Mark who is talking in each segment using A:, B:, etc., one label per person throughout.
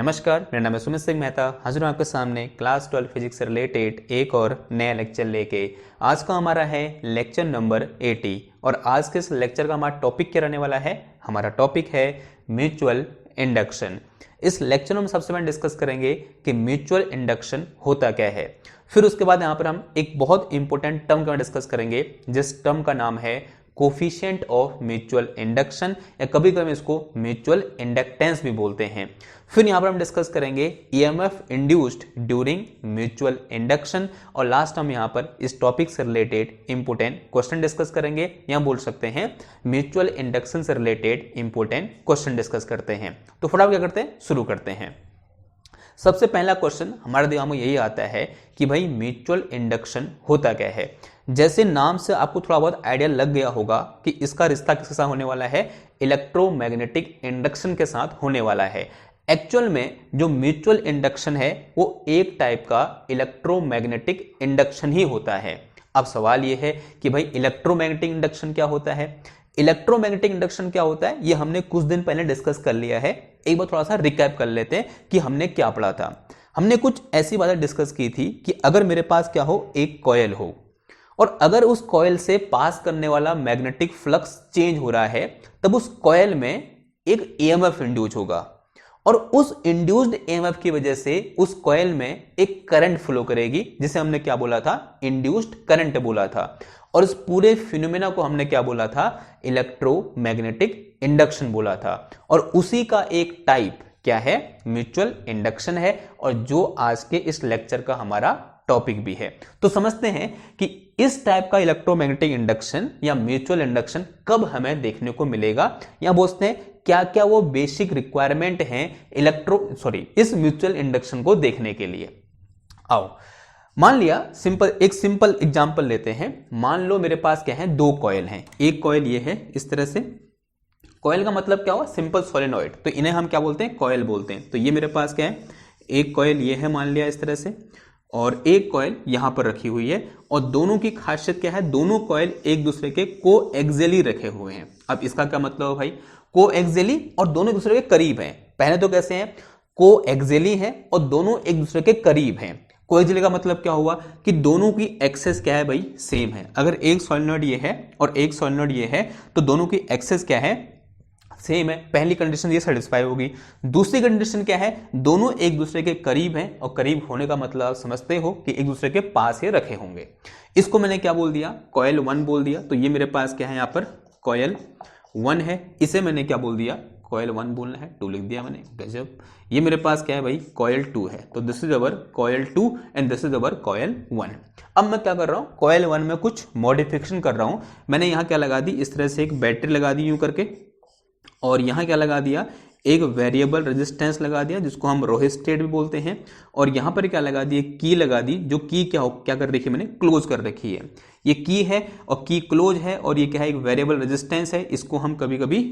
A: नमस्कार, मेरा नाम है सुमित सिंह मेहता। हाजिर हूँ आपके सामने क्लास 12 फिजिक्स से रिलेटेड एक और नया लेक्चर लेके। आज का हमारा है लेक्चर नंबर 80 और आज के इस लेक्चर का हमारा टॉपिक क्या रहने वाला है? हमारा टॉपिक है म्यूचुअल इंडक्शन। इस लेक्चर में हम सबसे पहले डिस्कस करेंगे कि म्यूचुअल इंडक्शन होता क्या है। फिर उसके बाद यहाँ पर हम एक बहुत इंपॉर्टेंट टर्म का डिस्कस करेंगे जिस टर्म का नाम है कोफिशिएंट ऑफ म्यूचुअल इंडक्शन, या कभी कभी इसको म्यूचुअल इंडक्टेंस भी बोलते हैं। फिर यहां पर हम डिस्कस करेंगे EMF induced during mutual induction, और लास्ट हम यहां पर इस टॉपिक से रिलेटेड इंपोर्टेंट क्वेश्चन डिस्कस करेंगे, या बोल सकते हैं म्यूचुअल इंडक्शन से रिलेटेड इंपोर्टेंट क्वेश्चन डिस्कस करते हैं। तो फटाफट क्या करते हैं, शुरू करते हैं। सबसे पहला क्वेश्चन हमारे दिमाग में यही आता है कि भाई म्यूचुअल इंडक्शन होता क्या है। जैसे नाम से आपको थोड़ा बहुत आइडिया लग गया होगा कि इसका रिश्ता किसके साथ होने वाला है, इलेक्ट्रोमैग्नेटिक इंडक्शन के साथ होने वाला है। एक्चुअल में जो म्यूचुअल इंडक्शन है वो एक टाइप का इलेक्ट्रोमैग्नेटिक इंडक्शन ही होता है। अब सवाल ये है कि भाई इलेक्ट्रोमैग्नेटिक इंडक्शन क्या होता है। इलेक्ट्रोमैग्नेटिक इंडक्शन क्या होता है ये हमने कुछ दिन पहले डिस्कस कर लिया है। एक बार थोड़ा सा रिकैप कर लेते हैं कि हमने क्या पढ़ा था। हमने कुछ ऐसी बातें डिस्कस की थी कि अगर मेरे पास क्या हो, एक कॉइल हो, और अगर उस कॉइल से पास करने वाला मैग्नेटिक फ्लक्स चेंज हो रहा है, तब उस कॉइल में एक ईएमएफ इंड्यूस होगा, और उस इंड्यूस्ड ईएमएफ की वजह से उस कॉइल में एक करंट फ्लो करेगी, जिसे हमने क्या बोला था, इंड्यूस्ड करंट बोला था। और इस पूरे फिनोमेना को हमने क्या बोला था, इलेक्ट्रोमैग्नेटिक इंडक्शन बोला था। और उसी का एक टाइप क्या है, म्यूचुअल इंडक्शन है, और जो आज के इस लेक्चर का हमारा टॉपिक भी है। तो समझते हैं कि इस टाइप का इलेक्ट्रोमैग्नेटिक इंडक्शन या म्यूचुअल इंडक्शन कब हमें देखने को मिलेगा, या बोलते हैं क्या क्या वो बेसिक रिक्वायरमेंट हैं इस म्यूचुअल इंडक्शन को देखने के लिए। आओ मान लिया एक सिंपल एग्जांपल लेते हैं। मान लो मेरे पास क्या है, दो कॉइल हैं। एक कॉइल ये है इस तरह से, कॉइल का मतलब क्या हुआ, सिंपल सोलेनॉइड, तो इन्हें हम क्या बोलते हैं, कॉइल बोलते हैं। तो ये मेरे पास क्या है, एक कॉइल ये है मान लिया इस तरह से, और एक कॉइल यहां पर रखी हुई है, और दोनों की खासियत क्या है, दोनों कॉइल एक दूसरे के कोएक्सियली रखे हुए हैं। अब इसका क्या मतलब है भाई, कोएक्सियली और दोनों एक दूसरे के करीब हैं। पहले तो कैसे हैं, कोएक्सियली हैं और दोनों एक दूसरे के करीब हैं। कोएक्सियली का मतलब क्या हुआ कि दोनों की एक्सेस क्या है भाई, सेम है। अगर एक सॉलिनॉइड ये है और एक सॉलिनॉइड ये है, तो दोनों की एक्सेस क्या है, सेम है। पहली कंडीशन ये सेटिस्फाई होगी। दूसरी कंडीशन क्या है, दोनों एक दूसरे के करीब हैं, और करीब होने का मतलब आप समझते हो कि एक दूसरे के पास ही रखे होंगे। इसको मैंने क्या बोल दिया, कॉइल 1 बोल दिया। तो ये मेरे पास क्या है, यहाँ पर कॉइल 1 है, इसे मैंने क्या बोल दिया, कॉइल 1 बोलना है, 2 लिख दिया मैंने, गजब। ये मेरे पास क्या है भाई, कॉइल 2 है। तो this is our coil 2 and this is our coil 1। अब मैं क्या कर रहा हूँ, कॉइल 1 में कुछ मॉडिफिकेशन कर रहा हूँ। मैंने यहाँ क्या लगा दी, इस तरह से एक बैटरी लगा दी यूं करके, और यहां क्या लगा दिया, एक वेरिएबल रेजिस्टेंस लगा दिया जिसको हम रोहिस्टेट भी बोलते हैं। और यहां पर क्या लगा दी, की लगा दी, जो की क्या कर रखी है, मैंने क्लोज कर रखी है। ये की है और की क्लोज है, और ये क्या है, एक वेरिएबल रेजिस्टेंस है। इसको हम कभी कभी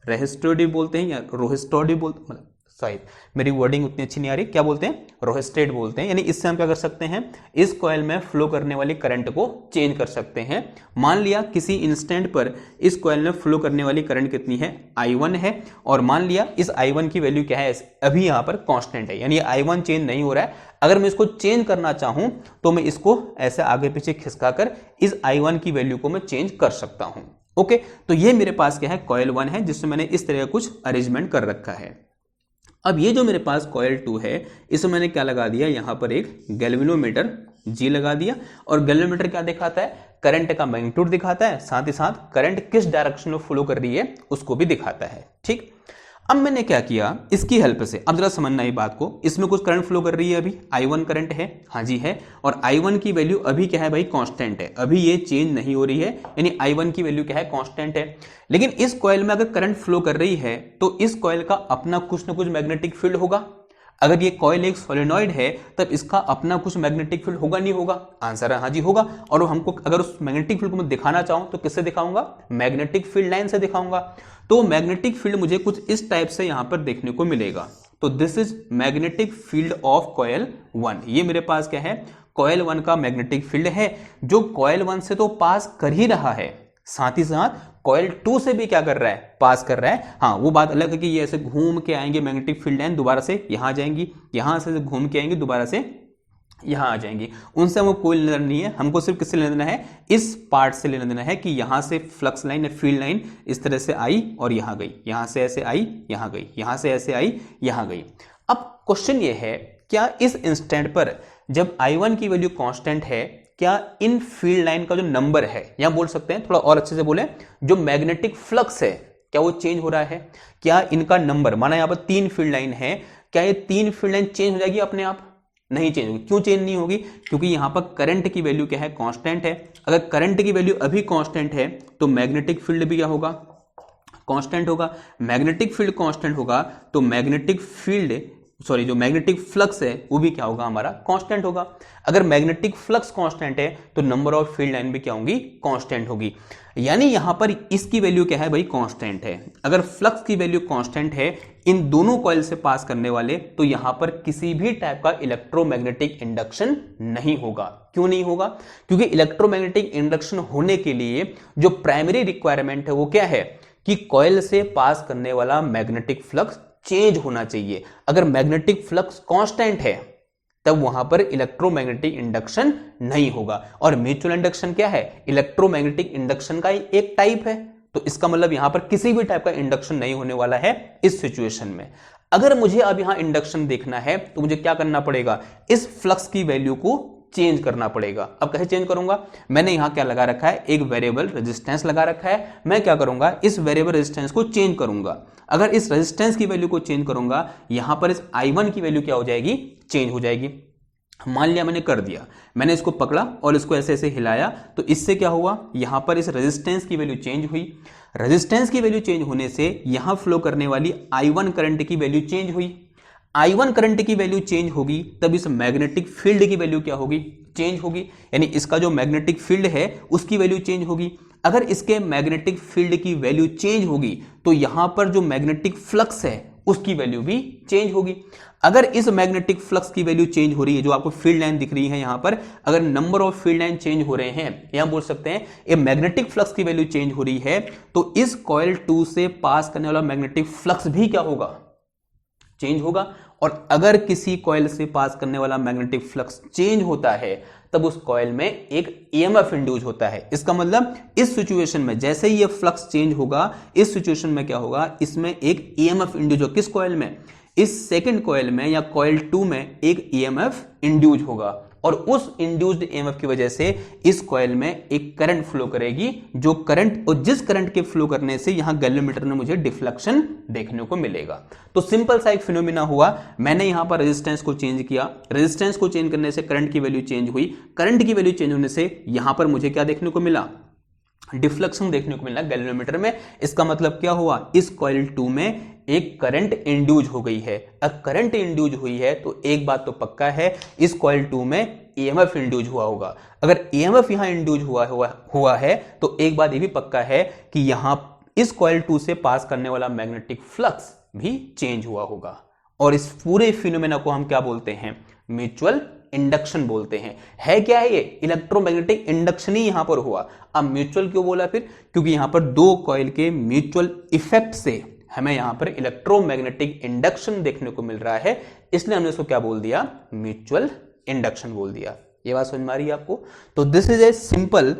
A: रेजिस्टेड भी बोलते हैं या रोहिस्टोड भी बोलते, मतलब शायद मेरी वर्डिंग उतनी अच्छी नहीं आ रही, क्या बोलते हैं, रोहिस्टेड बोलते हैं। यानी इससे हम क्या कर सकते हैं, इस कॉइल में फ्लो करने वाली करंट को चेंज कर सकते हैं। मान लिया किसी इंस्टेंट पर इस कॉइल में फ्लो करने वाली करंट कितनी है, I1 है, और मान लिया इस I1 की वैल्यू क्या है, अभी यहां पर कांस्टेंट है, यानी I1 चेंज नहीं हो रहा है। अगर मैं इसको चेंज करना चाहूं तो मैं इसको ऐसे आगे पीछे खिसकाकर इस I1 की वैल्यू को मैं चेंज कर सकता हूं। ओके, तो ये मेरे पास क्या है, कॉइल 1 है, जिसमें मैंने इस तरह का कुछ अरेंजमेंट कर रखा है। अब ये जो मेरे पास कॉइल 2 है, इसमें मैंने क्या लगा दिया, यहां पर एक गैल्वेनोमीटर G लगा दिया। और गैल्वेनोमीटर क्या दिखाता है, करंट का मैग्नीट्यूड दिखाता है, साथ ही साथ करंट किस डायरेक्शन में फ्लो कर रही है उसको भी दिखाता है। ठीक, अब मैंने क्या किया, इसकी हेल्प से अब जरा समझना ये बात को। इसमें कुछ करंट फ्लो कर रही है, अभी I1 करंट है, हाँ जी है, और I1 की वैल्यू अभी क्या है भाई, कांस्टेंट है, अभी ये चेंज नहीं हो रही है, यानी I1 की वैल्यू क्या है, कांस्टेंट है। लेकिन इस कॉइल में अगर करंट फ्लो कर रही है तो इस कॉइल का अपना कुछ ना कुछ मैग्नेटिक फील्ड होगा। अगर ये कॉइल एक सोलेनॉइड है तब इसका अपना कुछ मैग्नेटिक फील्ड होगा, नहीं होगा, आंसर है हाँ जी होगा। और हमको अगर उस मैग्नेटिक फील्ड को मैं दिखाना चाहूं तो किससे दिखाऊंगा, मैग्नेटिक फील्ड लाइन से दिखाऊंगा। तो मैग्नेटिक फील्ड मुझे कुछ इस टाइप से यहां पर देखने को मिलेगा। तो this is magnetic field of coil 1। ये मेरे पास क्या है, कॉइल 1 का मैग्नेटिक फील्ड है, जो कॉइल 1 से तो पास कर ही रहा है, साथ ही साथ कॉइल 2 से भी क्या कर रहा है, पास कर रहा है। हाँ, वो बात अलग है कि ये ऐसे घूम के आएंगे मैग्नेटिक फील्ड लाइन, दोबारा से यहां जाएंगी, यहां से घूम के आएंगे, दोबारा से यहां आ जाएंगी। उनसे हमको कोई लेना नहीं है, हमको सिर्फ किससे लेना देना है, इस पार्ट से लेना देना है कि यहां से फ्लक्स लाइन या फील्ड लाइन इस तरह से आई और यहां गई, यहां से ऐसे आई यहां गई, यहां से ऐसे आई यहां गई। अब क्वेश्चन ये है, क्या इस इंस्टेंट पर जब I1 की वैल्यू कांस्टेंट है, क्या इन फील्ड लाइन का जो नंबर है, या बोल सकते हैं थोड़ा और अच्छे से बोले, जो मैग्नेटिक फ्लक्स है क्या वो चेंज हो रहा है? क्या इनका नंबर, माना यहां पर 3 फील्ड लाइन है, क्या ये 3 फील्ड लाइन चेंज हो जाएगी अपने आप? नहीं चेंज होगी। क्यों चेंज नहीं होगी? क्योंकि यहां पर करंट की वैल्यू क्या है, कांस्टेंट है। अगर करंट की वैल्यू अभी कांस्टेंट है तो मैग्नेटिक फील्ड भी क्या होगा, कांस्टेंट होगा। मैग्नेटिक फील्ड कांस्टेंट होगा तो मैग्नेटिक फील्ड जो मैग्नेटिक फ्लक्स है वो भी क्या होगा, हमारा कांस्टेंट होगा। अगर मैग्नेटिक फ्लक्स कांस्टेंट है तो नंबर ऑफ फील्ड लाइन भी क्या होंगी, कांस्टेंट होगी। यानी यहां पर इसकी वैल्यू क्या है भाई, कांस्टेंट है। अगर फ्लक्स की वैल्यू कांस्टेंट है इन दोनों कॉइल से पास करने वाले, तो यहां पर किसी भी टाइप का इलेक्ट्रोमैग्नेटिक इंडक्शन नहीं होगा। क्यों नहीं होगा? क्योंकि इलेक्ट्रोमैग्नेटिक इंडक्शन होने के लिए जो प्राइमरी रिक्वायरमेंट है वो क्या है कि कॉइल से पास करने वाला मैग्नेटिक फ्लक्स चेंज होना चाहिए। अगर मैग्नेटिक फ्लक्स कांस्टेंट है तब वहां पर इलेक्ट्रोमैग्नेटिक इंडक्शन नहीं होगा। और म्यूचुअल इंडक्शन क्या है, इलेक्ट्रोमैग्नेटिक इंडक्शन का एक टाइप है। तो इसका मतलब यहां पर किसी भी टाइप का इंडक्शन नहीं होने वाला है इस सिचुएशन में। अगर मुझे अब यहां इंडक्शन देखना है तो मुझे क्या करना पड़ेगा, इस फ्लक्स की वैल्यू को चेंज करना पड़ेगा। अब कैसे चेंज करूंगा, मैंने यहां क्या लगा रखा है, एक वेरिएबल रेजिस्टेंस लगा रखा है। मैं क्या करूंगा, इस वेरिएबल रेजिस्टेंस को चेंज करूंगा। अगर इस रेजिस्टेंस की वैल्यू को चेंज करूंगा, यहां पर इस I1 की वैल्यू क्या हो जाएगी, चेंज हो जाएगी। मान लिया मैंने कर दिया, मैंने इसको पकड़ा और इसको ऐसे ऐसे हिलाया, तो इससे क्या हुआ, यहां पर इस रेजिस्टेंस की वैल्यू चेंज हुई। रेजिस्टेंस की वैल्यू चेंज होने से यहां फ्लो करने वाली I1 करंट की वैल्यू चेंज हुई। I1 करंट की वैल्यू चेंज होगी तब इस मैग्नेटिक फील्ड की वैल्यू क्या होगी, चेंज होगी। यानी इसका जो मैग्नेटिक फील्ड है उसकी वैल्यू चेंज होगी। अगर इसके मैग्नेटिक फील्ड की वैल्यू चेंज होगी तो यहां पर जो मैग्नेटिक फ्लक्स है उसकी वैल्यू भी चेंज होगी। अगर इस मैग्नेटिक फ्लक्स की वैल्यू चेंज हो रही है, जो आपको फील्ड लाइन दिख रही है यहां पर, अगर number of field line change हो रहे हैं, यहां बोल सकते हैं ये मैग्नेटिक फ्लक्स की वैल्यू चेंज हो रही है, तो इस कॉइल 2 से पास करने वाला मैग्नेटिक फ्लक्स भी क्या होगा, चेंज होगा। और अगर किसी कॉइल से पास करने वाला मैग्नेटिक फ्लक्स चेंज होता है तब उस कॉइल में एक EMF इंड्यूस होता है। इसका मतलब इस सिचुएशन में जैसे ही ये फ्लक्स चेंज होगा, इस सिचुएशन में क्या होगा, इसमें एक EMF इंड्यूस हो। किस कॉइल में, इस सेकंड कॉइल में या कॉइल 2 में एक EMF इंड्यूस होगा और उस इंड्यूस्ड EMF की वजह से इस कॉइल में एक करंट फ्लो करेगी, जो करंट, और जिस करंट के फ्लो करने से यहां गैल्वेनोमीटर में मुझे डिफ्लेक्शन देखने को मिलेगा। तो सिंपल सा एक फिनोमिना हुआ, मैंने यहां पर रेजिस्टेंस को चेंज किया, रेजिस्टेंस को चेंज करने से करंट की वैल्यू चेंज हुई, करंट की वैल्यू चेंज होने से यहां पर मुझे क्या देखने को मिला, डिफ्लेक्शन देखने को मिला गैल्वेनोमीटर में। इसका मतलब क्या हुआ, इस कॉइल 2 में एक करंट इंड्यूज हो गई है। अब करंट इंड्यूज हुई है तो एक बात तो पक्का है, इस कॉइल 2 में EMF इंड्यूज हुआ होगा। अगर EMF यहां इंड्यूज हुआ है तो एक बात ये भी पक्का है कि यहां इस कॉइल 2 से पास करने वाला मैग्नेटिक फ्लक्स भी चेंज हुआ होगा। और इस पूरे फिनोमेना को हम क्या बोलते हैं, म्यूचुअल इंडक्शन बोलते हैं। है क्या है ये, इलेक्ट्रोमैग्नेटिक इंडक्शन ही यहां पर हुआ। अब म्यूचुअल क्यों बोला फिर, क्योंकि यहां पर दो कॉइल के म्यूचुअल इफेक्ट से हमें यहां पर इलेक्ट्रोमैग्नेटिक इंडक्शन देखने को मिल रहा है, इसलिए हमने इसको क्या बोल दिया, म्यूचुअल इंडक्शन बोल दिया। ये बात समझ में आ रही है आपको? तो this is a simple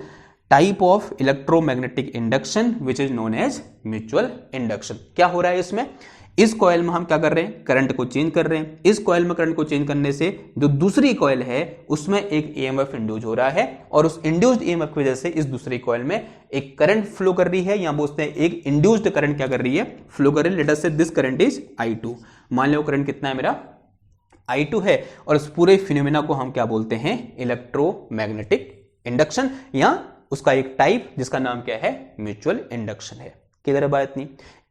A: type of electromagnetic induction which is known as mutual induction. क्या हो रहा है इसमें, इस कॉइल में हम क्या कर रहे हैं, करंट को चेंज कर रहे हैं। इस कॉइल में करंट को चेंज करने से जो दूसरी कॉइल है उसमें एक EMF इंड्यूस हो रहा है और उस इंड्यूस्ड EMF की वजह से इस दूसरी कॉइल में एक करंट फ्लो कर रही है, या बोलते हैं एक इंड्यूस्ड करंट क्या कर रही है, फ्लो कर रही है। लेट अस से दिस करंट इज I2। मान लो करंट कितना है मेरा, I2 है। और इस पूरे फिनोमेना को हम क्या बोलते हैं, इलेक्ट्रोमैग्नेटिक इंडक्शन, या उसका एक टाइप जिसका नाम क्या है, म्यूचुअल इंडक्शन है। क्लियर है बात?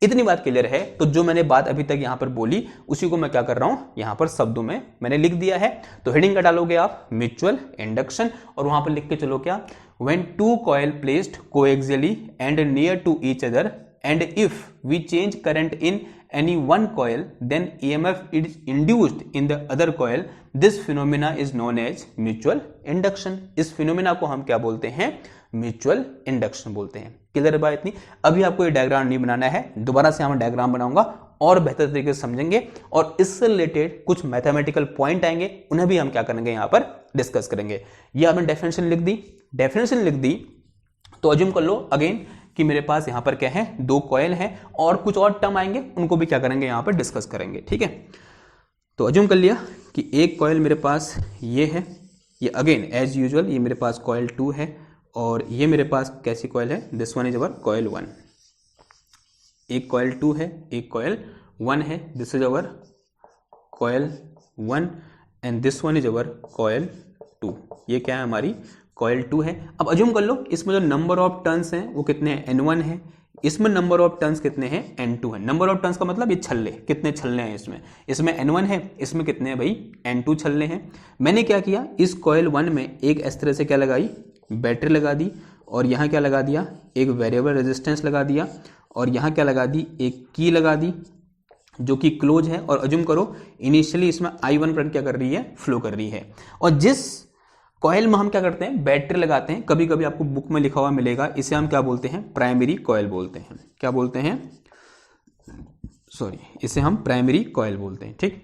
A: इतनी बात क्लियर है। तो जो मैंने बात अभी तक यहां पर बोली उसी को मैं क्या कर रहा हूं, यहां पर शब्दों में मैंने लिख दिया है। तो हेडिंग का डालोगे आप म्यूचुअल इंडक्शन और वहां पर लिख के चलो क्या, when two coil placed coaxially and near to each other and if we change current in any one coil then EMF is induced in the other coil. This phenomena is known as mutual induction. इस phenomena को हम क्या बोलते हैं? Mutual induction बोलते हैं। Clear है बात? इतनी। अभी आपको ये डायग्राम नहीं बनाना है, दोबारा से हम डायग्राम बनाऊंगा और बेहतर तरीके से समझेंगे और इससे रिलेटेड कुछ मैथमेटिकल पॉइंट आएंगे, उन्हें भी हम क्या करेंगे यहां पर डिस्कस करेंगे। ये आपने डेफिनेशन लिख दी, डेफिनेशन लिख दी तो अज्यूम कर लो अगेन कि मेरे पास यहां पर क्या है, दो कॉइल हैं और कुछ और टर्म आएंगे, उनको भी क्या करेंगे यहां पर डिस्कस करेंगे। ठीक है, तो अज्यूम कर लिया कि एक कॉइल मेरे पास ये है, ये अगेन एज यूजुअल ये मेरे पास कॉइल 2 है और ये मेरे पास कैसी कॉइल है, this one is our coil 1। एक कॉइल 2 है, एक कॉइल 1 है, this is our coil 1 and this one is our coil 2। ये क्या है, हमारी कॉइल 2 है। अब अज्यूम कर लो इसमें जो नंबर ऑफ टर्न्स हैं वो कितने हैं, N1 है, इसमें नंबर ऑफ टर्न्स कितने हैं, N2 है। नंबर ऑफ टर्न्स का मतलब ये छल्ले, कितने छल्ले हैं इसमें, इसमें N1 है, इसमें कितने हैं भाई, N2 छल्ले हैं। मैंने क्या किया, इस कॉइल 1 में एक इस तरह से क्या लगाई, बैटरी लगा दी और यहाँ क्या लगा दिया, एक वेरिएबल रेजिस्टेंस लगा दिया और यहाँ क्या लगा दी, एक की लगा दी जो कि क्लोज है। और अज्यूम करो इनिशियली इसमें I1 करंट क्या कर रही है, फ्लो कर रही है। और जिस कॉइल में हम क्या करते हैं, बैटरी लगाते हैं, कभी कभी आपको बुक में लिखा हुआ मिलेगा, इसे हम क्या बोलते हैं, प्राइमरी कॉइल बोलते हैं। क्या बोलते हैं, सॉरी, इसे हम प्राइमरी कॉइल बोलते हैं। ठीक,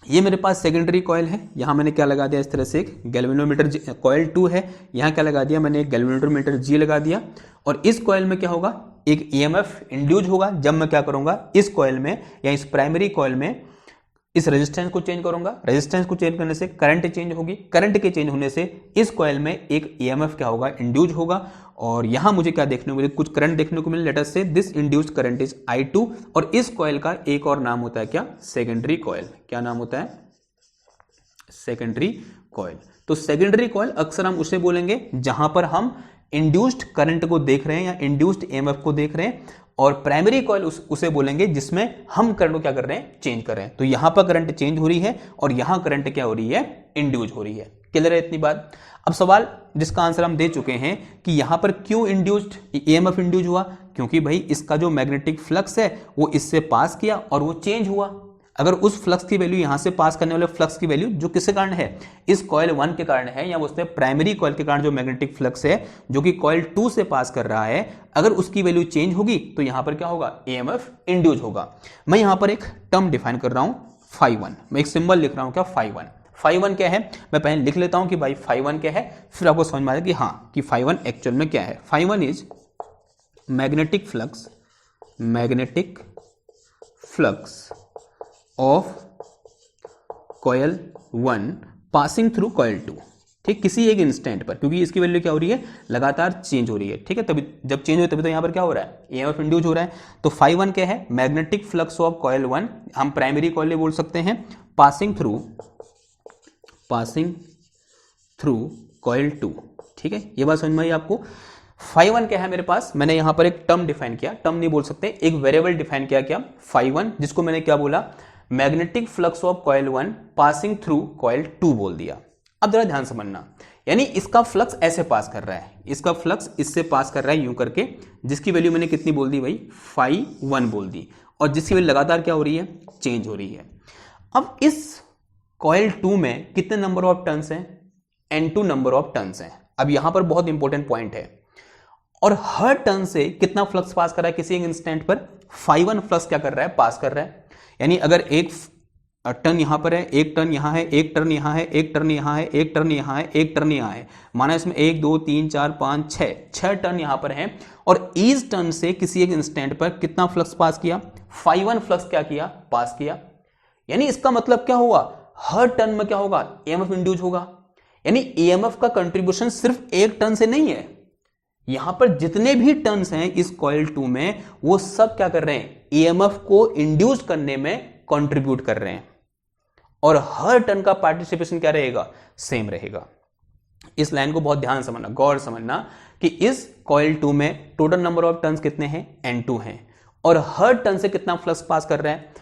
A: ये मेरे पास सेकेंडरी कॉइल है, यहां मैंने क्या लगा दिया, इस तरह से एक गैल्वेनोमीटर, कॉइल 2 है, यहां क्या लगा दिया मैंने, एक गैल्वेनोमीटर G लगा दिया। और इस कॉइल में क्या होगा, एक EMF इंड्यूस होगा जब मैं क्या करूंगा, इस कॉइल में या इस प्राइमरी कॉइल में इस रेजिस्टेंस को चेंज करूंगा। रेजिस्टेंस को चेंज करने से करंट चेंज होगी, करंट के चेंज होने से इस कॉइल में एक EMF क्या होगा, इंड्यूस होगा। और यहां मुझे क्या देखने को मिले, कुछ करंट देखने को मिले, लेट अस से this induced current is I2। और इस कॉइल का एक और नाम होता है क्या, सेकेंडरी कॉइल। क्या नाम होता है, सेकेंडरी कॉइल। तो सेकेंडरी कॉइल अक्सर हम उसे बोलेंगे जहां पर हम इंड्यूस्ड करंट को देख रहे हैं या इंड्यूस्ड EMF को देख रहे हैं। और प्राइमरी कॉइल उसे बोलेंगे जिसमें हम करंट को क्या कर रहे हैं, चेंज कर रहे हैं। तो यहां पर करंट चेंज हो रही है और यहां करंट क्या हो रही है, इंड्यूस हो रही है। क्लियर है इतनी बात? अब सवाल जिसका आंसर हम दे चुके हैं कि यहां पर क्यों इंड्यूस्ड EMF इंड्यूस हुआ, क्योंकि भाई इसका जो मैग्नेटिक फ्लक्स है वो इससे पास किया और वो चेंज हुआ। अगर उस फ्लक्स की वैल्यू यहां से पास करने वाले फ्लक्स की वैल्यू जो किसके कारण है, इस कॉइल 1 के कारण है, या उससे प्राइमरी कॉइल के कारण जो मैग्नेटिक फ्लक्स है जो कि कॉइल 2 से पास कर रहा है, अगर उसकी वैल्यू चेंज होगी तो यहां पर क्या होगा, EMF इंड्यूस होगा। मैं यहां पर एक टर्म डिफाइन कर रहा हूं φ1, मैं एक सिंबल लिख रहा हूं क्या, φ1। φ1 क्या है, मैं पहले लिख लेता हूं कि भाई φ1 क्या है, फिर आपको समझ में आएगा कि हाँ कि φ1 एक्चुअल में क्या है। φ1 is magnetic flux of coil 1 passing through coil 2। ठीक, किसी एक इंस्टेंट पर, क्योंकि इसकी वैल्यू क्या हो रही है, लगातार चेंज हो रही है। ठीक है, तभी जब चेंज हो तभी तो यहां पर क्या हो रहा है, EMF इंड्यूस हो रहा है। तो φ1 क्या है, मैग्नेटिक फ्लक्स ऑफ कॉइल 1, हम प्राइमरी कॉइल बोल सकते हैं, पासिंग थ्रू कॉइल 2। ठीक है, ये बात समझ में आई आपको। φ1 क्या है मेरे पास, मैंने यहां पर एक टर्म डिफाइन किया, टर्म नहीं बोल सकते, एक वेरिएबल डिफाइन किया, क्या, φ1, जिसको मैंने क्या बोला, magnetic flux of coil 1 passing through coil 2 बोल दिया। अब जरा ध्यान समझना, यानी इसका फ्लक्स ऐसे पास कर रहा है, इसका फ्लक्स इससे पास कर रहा है यूं करके, जिसकी वैल्यू मैंने कितनी बोल दी भाई, φ1 बोल दी, और जिसकी वैल्यू लगातार क्या हो रही है, चेंज हो रही है। अब इस कॉइल 2 में कितने नंबर ऑफ टर्न्स हैं, N2 नंबर ऑफ टर्न्स हैं। अब यहां पर बहुत इंपॉर्टेंट पॉइंट है, और हर टर्न से कितना फ्लक्स पास कर रहा है, किसी एक इंस्टेंट पर φ1 फ्लक्स क्या कर रहा है, पास कर रहा है। यानी अगर एक टर्न यहां पर है, एक टर्न यहां है, एक टर्न यहां है, एक टर्न यहां है, एक टर्न यहां है, एक टर्न यहां है, माना इसमें 1 2 3 4 5 6 टर्न यहां पर है, और ईच टर्न से किसी एक इंस्टेंट पर कितना फ्लक्स पास किया, φ1 फ्लक्स क्या किया, पास किया। यानी इसका मतलब क्या हुआ, हर टर्न में क्या होगा, EMF इंड्यूस होगा। यानी EMF का कंट्रीब्यूशन सिर्फ एक टर्न से नहीं है, यहां पर जितने भी टर्न्स हैं इस कॉइल 2 में वो सब क्या कर रहे हैं, EMF को इंड्यूस करने में कंट्रीब्यूट कर रहे हैं, और हर टर्न का पार्टिसिपेशन क्या रहेगा, सेम रहेगा। इस लाइन को बहुत ध्यान समझना, गौर समझना कि इस कॉइल 2 में टोटल नंबर ऑफ टर्न्स कितने हैं, N2 हैं, और हर टर्न से कितना फ्लक्स पास कर रहा है,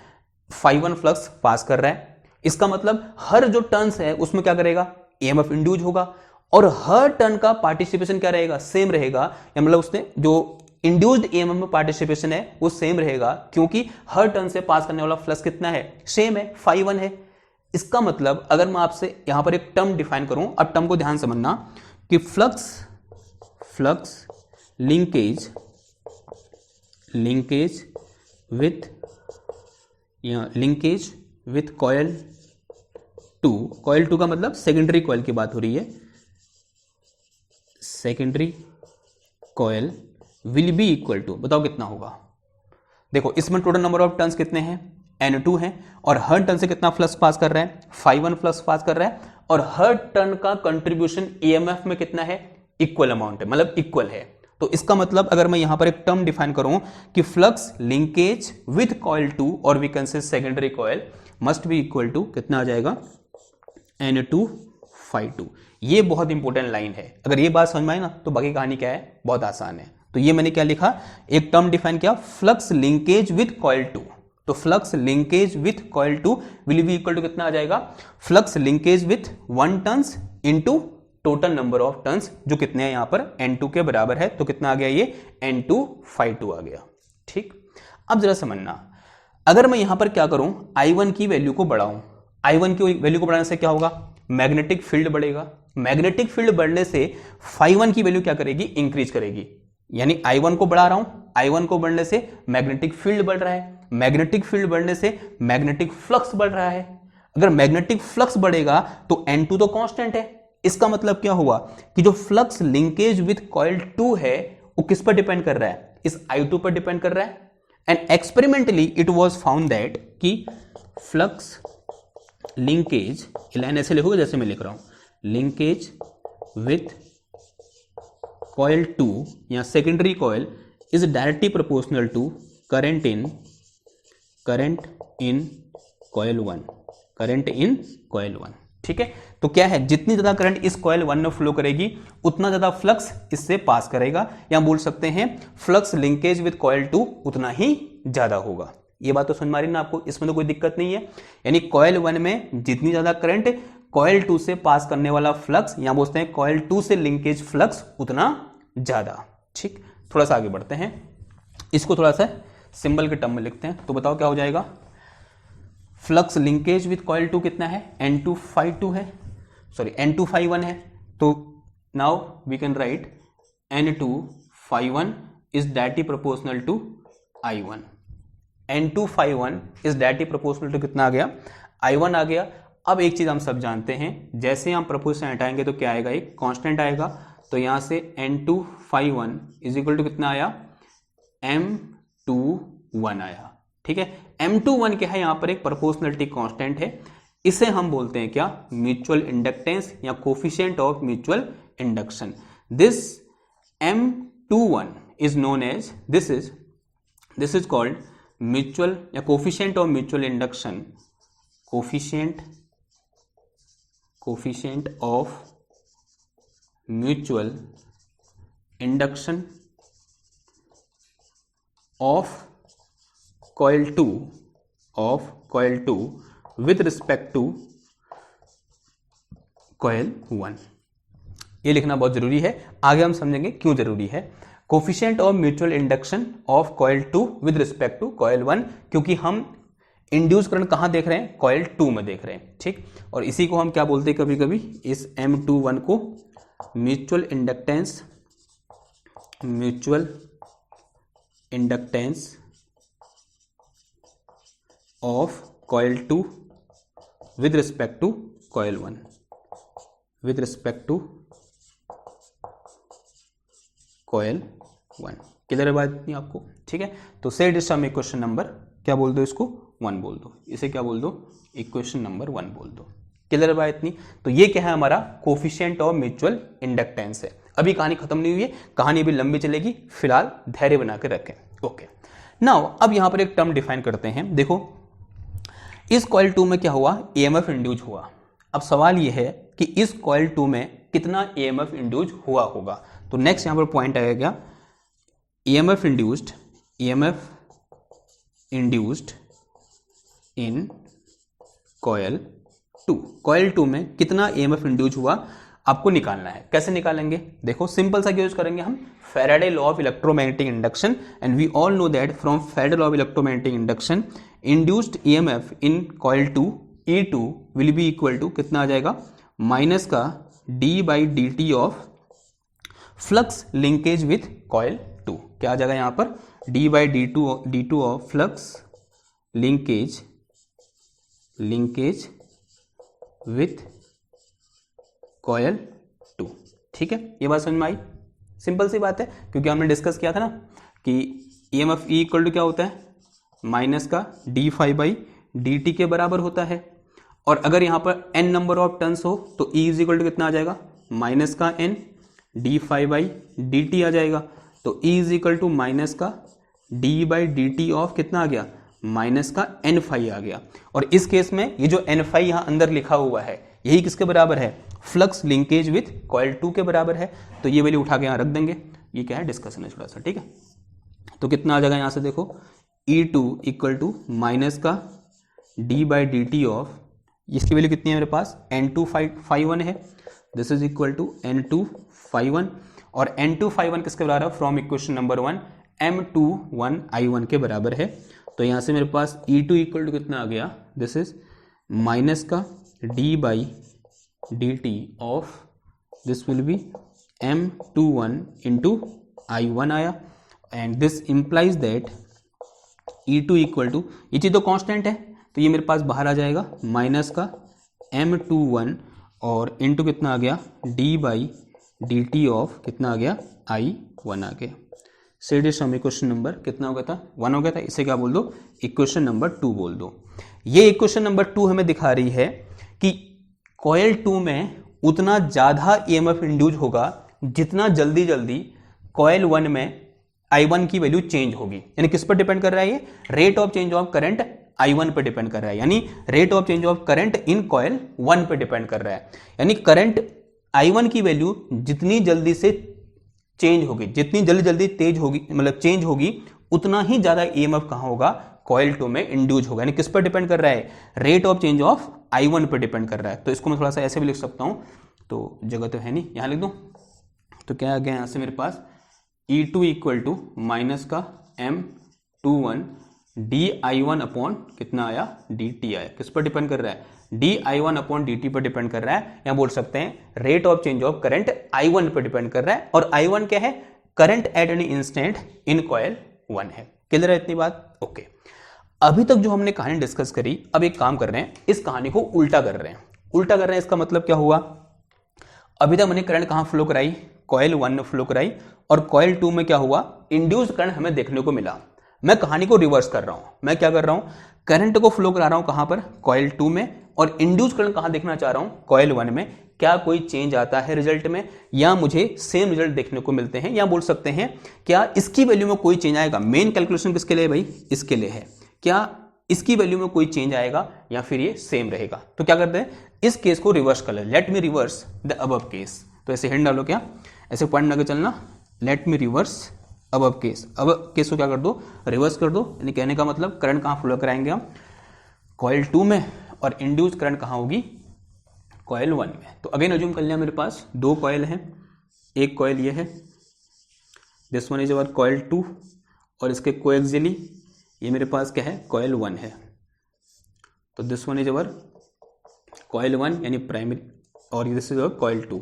A: φ1 फ्लक्स पास कर रहा है। इसका मतलब हर जो टर्न्स है उसमें क्या करेगा, EMF इंड्यूस होगा, और हर टर्न का पार्टिसिपेशन क्या रहेगा, सेम रहेगा। या मतलब उसने जो इंड्यूस्ड ईएमएफ में पार्टिसिपेशन है वो सेम रहेगा, क्योंकि हर टर्न से पास करने वाला फ्लक्स कितना है, सेम है, phi 1 है। इसका मतलब अगर मैं आपसे यहां पर एक टर्म डिफाइन करूं, अब टर्म को ध्यान से समझना कि फ्लक्स लिंकेज विथ कॉयल 2 का मतलब सेकेंडरी कॉयल की बात हो रही है, secondary coil will be equal to, बताओ कितना होगा। देखो इसमें टोटल नंबर ऑफ टर्न्स कितने हैं, N2 है, और हर टर्न से कितना फ्लक्स पास कर रहा है, phi 1 फ्लक्स पास कर रहा है, और हर टर्न का कंट्रीब्यूशन ईएमएफ में कितना है, इक्वल अमाउंट है, मतलब इक्वल है। तो इसका मतलब अगर मैं यहां पर एक टर्म डिफाइन करूं कि फ्लक्स लिंकेज विथ कॉइल 2 और we can say secondary coil must be equal to कितना आ जाएगा, N2 phi 2। ये बहुत इंपॉर्टेंट लाइन है, अगर ये बात समझ में आई ना तो बाकी कहानी क्या है, बहुत आसान है। तो ये मैंने क्या लिखा, एक टर्म डिफाइन किया, फ्लक्स लिंकेज विथ कॉइल 2, तो flux linkage with coil 2 will be equal to कितना आ जाएगा, flux linkage with 1 turns into total number of turns, जो कितने हैं यहां पर N2 के बराबर है, तो कितना आ गया ये N2 phi 2 आ गया। ठीक, अब जरा समझना, अगर मैं यहां पर क्या करूं, I1 की वैल्यू को बढ़ाऊं, I1 की वैल्यू को बढ़ाने से क्या होगा, मैग्नेटिक फील्ड बढ़ेगा, मैग्नेटिक फील्ड बढ़ने से phi 1 की वैल्यू क्या करेगी, इंक्रीज करेगी। यानी I1 को बढ़ा रहा हूं, I1 को बढ़ने से मैग्नेटिक फील्ड बढ़ रहा है, मैग्नेटिक फील्ड बढ़ने से मैग्नेटिक फ्लक्स बढ़ रहा है। अगर मैग्नेटिक फ्लक्स बढ़ेगा तो N2 तो कांस्टेंट है, इसका मतलब क्या हुआ कि जो फ्लक्स लिंकेज विथ कॉइल 2 है वो किस पर डिपेंड कर रहा है, इस I2 पर डिपेंड कर रहा है। And experimentally it was found that कि फ्लक्स लिंकेज, लाइन ऐसे लिखोगे जैसे मैं लिख रहा हूं, लिंकेज विथ कॉइल 2 या secondary coil is directly proportional to current in coil 1, current in coil 1। ठीक है, तो क्या है, जितनी ज्यादा करंट इस कॉइल 1 में फ्लो करेगी उतना ज्यादा फ्लक्स इससे पास करेगा, या बोल सकते हैं फ्लक्स लिंकेज विद कॉइल 2 उतना ही ज्यादा होगा। ये बात तो समझ मारी ना आपको, इसमें तो कोई दिक्कत नहीं है। यानी कॉइल 1 में जितनी ज्यादा करंट कॉइल 2 से पास करने वाला फ्लक्स, या बोलते हैं कॉइल 2 से लिंकेज फ्लक्स उतना ज्यादा। ठीक, थोड़ा सा आगे बढ़ते हैं, इसको थोड़ा सा सिंबल के टर्म में लिखते हैं, तो बताओ क्या हो जाएगा, फ्लक्स लिंकेज विथ कॉइल 2 कितना है, N2 phi 2 है, सॉरी N2 phi 1 है। तो now we can write N2 phi 1 is directly proportional to I1। N2 phi 1 is directly proportional to कितना आ गया, I1 आ गया। अब एक चीज हम सब जानते हैं, जैसे हम प्रोपोर्शन हटाएंगे तो क्या आएगा, एक कांस्टेंट आएगा, तो यहां से N2 phi 1 is equal to कितना आया, M21 आया। ठीक है, M21 क्या है, यहां पर एक प्रोपोर्शनलिटी कांस्टेंट है, इसे हम बोलते हैं क्या, म्यूचुअल इंडक्टेंस या coefficient of mutual induction. This M21 is known as, this is called mutual या coefficient of mutual induction, coefficient of mutual induction of coil 2 with respect to coil 1। ये लिखना बहुत जरूरी है, आगे हम समझेंगे क्यों जरूरी है। Coefficient of mutual induction of coil 2 with respect to coil 1, क्योंकि हम इंड्यूस करंट कहां देख रहे हैं, कॉइल 2 में देख रहे हैं। ठीक, और इसी को हम क्या बोलते हैं, कभी कभी इस M21 को mutual inductance of coil 2 with respect to coil 1, with respect to coil 1। Clear है बात नहीं आपको? ठीक है, तो set is some equation number, क्या बोल दो इसको, 1 बोल दो, इसे क्या बोल दो, इक्वेशन नंबर 1 बोल दो। क्लियर है बात इतनी? तो ये क्या है, हमारा कोफिशिएंट ऑफ म्यूचुअल इंडक्टेंस है। अभी कहानी खत्म नहीं हुई है, कहानी अभी लंबी चलेगी, फिलहाल धैर्य बना के रखें। ओके, नाउ अब यहां पर एक टर्म डिफाइन करते हैं। देखो इस कॉइल 2 में क्या हुआ, EMF इंड्यूस हुआ। अब सवाल यह है कि इस कॉइल 2 में कितना EMF इंड्यूस हुआ होगा। तो नेक्स्ट यहां पर पॉइंट आएगा, EMF इंड्यूस्ड इन कॉइल 2। कॉइल 2 में कितना EMF इंड्यूस हुआ। आपको निकालना है। कैसे निकालेंगे? देखो सिंपल सा यूज करेंगे हम Faraday law of electromagnetic induction, and we all know that from Faraday law of electromagnetic induction induced EMF in coil 2 E2 will be equal to कितना आ जाएगा, माइनस का d/dt of flux linkage with coil 2। क्या आ जाएगा यहां पर, d/d2 of flux linkage with coil 2। ठीक है, ये बात समझ में आई? सिंपल सी बात है, क्योंकि हमने डिस्कस किया था ना कि ईएमएफ ई इक्वल टू क्या होता है, माइनस का d∅dt के बराबर होता है। और अगर यहां पर n नंबर ऑफ टर्न्स हो तो E इज इक्वल टू कितना आ जाएगा, माइनस का n d∅dt आ जाएगा। तो E is equal to minus का d/dt ऑफ कितना आ गया, माइनस का n∅ आ गया। और इस केस में ये जो n∅ यहां अंदर लिखा हुआ है यही किसके बराबर है, फ्लक्स लिंकेज विथ कॉइल 2 के बराबर है। तो ये वैल्यू उठा के यहां रख देंगे, ये क्या है, डिस्कशन है थोड़ा सा। ठीक है, तो कितना आ जाएगा यहां से देखो, E2 इक्वल टू माइनस का d/dt ऑफ, इसकी वैल्यू कितनी है मेरे पास, N2∅1 है, this is equal to N2∅1। और N2∅1 किसके बराबर है, फ्रॉम इक्वेशन नंबर 1 M21I1 के बराबर है। तो यहां से मेरे पास E2 इक्वल टू कितना आ गया, दिस इज माइनस का d/dt of this will be M21 into I1 आया, and this implies that E2 equal to, ये चीज तो कांस्टेंट है तो ये मेरे पास बाहर आ जाएगा, माइनस का M21 और इंटू कितना आ गया, d/dt ऑफ कितना आ गया, I1 आ गया। सेड सम इक्वेशन नंबर कितना हो गया था, 1 हो गया था। इसे क्या बोल दो, इक्वेशन नंबर 2 बोल दो। ये इक्वेशन नंबर 2 हमें दिखा रही है कि कॉइल 2 में उतना ज्यादा ईएमएफ इंड्यूस होगा जितना जल्दी जल्दी कॉइल 1 में I1 की वैल्यू चेंज होगी। यानी किस पर डिपेंड कर रहा है, ये rate of change of current I1 पर डिपेंड कर रहा है, यानी rate of change of current in coil 1 पे डिपेंड कर रहा है। यानी करंट I1 की वैल्यू जितनी जल्दी से चेंज होगी, जितनी जल्दी जल्दी तेज होगी, मतलब चेंज होगी, उतना ही ज्यादा ईएमएफ कहां होगा, कॉइल 2 में इंड्यूस होगा। यानी किस पर डिपेंड कर रहा है, rate of change of I1 पर डिपेंड कर रहा है। तो इसको मैं थोड़ा सा ऐसे भी लिख सकता हूं, तो जगह तो है नहीं, यहां लिख दूं। तो क्या आ गया यहां से मेरे पास, E2 इक्वल टू माइनस का M21 di1 अपॉन कितना आया, dt आया। किस पर डिपेंड कर रहा है, di1 अपॉन dt पर डिपेंड कर रहा है। यहां बोल सकते हैं rate of change of current I1 पर डिपेंड कर रहा है, और I1 क्या है, current at any instant in coil 1 है। क्लियर है इतनी बात? ओके। अभी तक जो हमने कहानी डिस्कस करी, अब एक काम कर रहे हैं, इस कहानी को उल्टा कर रहे हैं। उल्टा कर रहे हैं इसका मतलब क्या हुआ, अभी तक मैंने करंट कहां फ्लो कराई, कॉइल 1 में फ्लो कराई, और कॉइल 2 में क्या हुआ, इंड्यूस्ड करंट हमें देखने को मिला। मैं कहानी को रिवर्स कर रहा हूं, मैं क्या कर रहा हूं, करंट को फ्लो करा रहा हूं कहां पर, कॉइल 2 में, और इंड्यूस्ड करंट कहां देखना चाह रहा हूं, कॉइल 1 में। क्या कोई चेंज आता है रिजल्ट में, या मुझे सेम रिजल्ट देखने को मिलते हैं, या बोल सकते हैं क्या इसकी वैल्यू में कोई चेंज आएगा। मेन कैलकुलेशन किसके लिए भाई, इसके लिए है, क्या इसकी वैल्यू में कोई चेंज आएगा या फिर ये सेम रहेगा। तो क्या करते हैं, इस केस को रिवर्स कर ले, let me reverse the above case. तो ऐसे हिंट डालो, क्या ऐसे पॉइंट लगे चलना, let me reverse above case. अब केस को क्या कर दो, रिवर्स कर दो। यानी कहने का मतलब करंट कहां फ्लो कराएंगे हम, कॉइल 2 में, और इंड्यूस करंट कहां होगी, कॉइल 1 में। तो अगेन अज्यूम कर लिया मेरे पास 2 कॉइल हैं, एक कॉइल ये है, this one is our coil 2, और इसके कोएक्सियली ये मेरे पास क्या है, कॉइल 1 है। तो this one is our coil 1 यानी प्राइमरी, और this is our coil 2।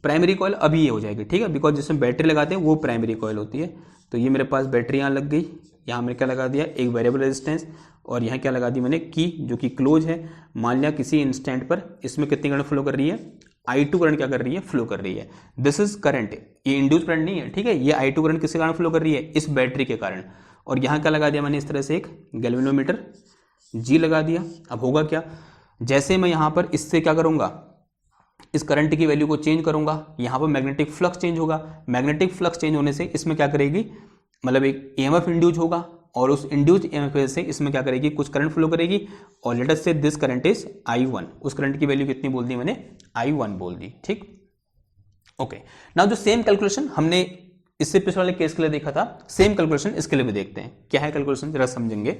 A: Primary coil अभी ये हो जाएगी, ठीक है, बिकॉज जिसमें बैटरी लगाते हैं वो प्राइमरी कॉइल होती है। तो ये मेरे पास बैटरी यहाँ लग गई, यहाँ मैंने क्या लगा दिया, एक वेरिएबल रेजिस्टेंस, और यहाँ क्या लगा दी मैंने, की, जो कि क्लोज है। मान लिया किसी इंस्टेंट पर इसमें कितनी करंट फ्लो कर रही है, I2 करंट क्या कर रही है, फ्लो कर रही है। दिस इज करंट, ये इंड्यूस करंट नहीं है, ठीक है, ये I2 करंट किसके कारण फ्लो कर रही है, इस बैटरी के कारण। और यहाँ क्या लगा दिया मैंने, इस तरह से एक गैल्वेनोमीटर G लगा दिया। अब होगा क्या, जैसे मैं यहाँ पर इससे क्या करूँगा, इस करंट की वैल्यू को चेंज करूंगा, यहाँ पर मैग्नेटिक फ्लक्स चेंज होगा। मैग्नेटिक फ्लक्स चेंज होने से इसमें क्या करेगी, मतलब एक ईएमएफ इंड्यूस होगा, और उस इंड्यूस्ड ईएमएफ से इसमें क्या करेगी, कुछ करंट फ्लो करेगी, और लेट अस से दिस करंट इज I1। उस करंट की वैल्यू कितनी बोल दी मैंने, I1 बोल दी, ठीक। ओके, नाउ जो सेम कैलकुलेशन हमने इससे पिछले वाले केस के लिए देखा था, सेम कैलकुलेशन इसके लिए भी देखते हैं। क्या है कैलकुलेशन, जरा समझेंगे।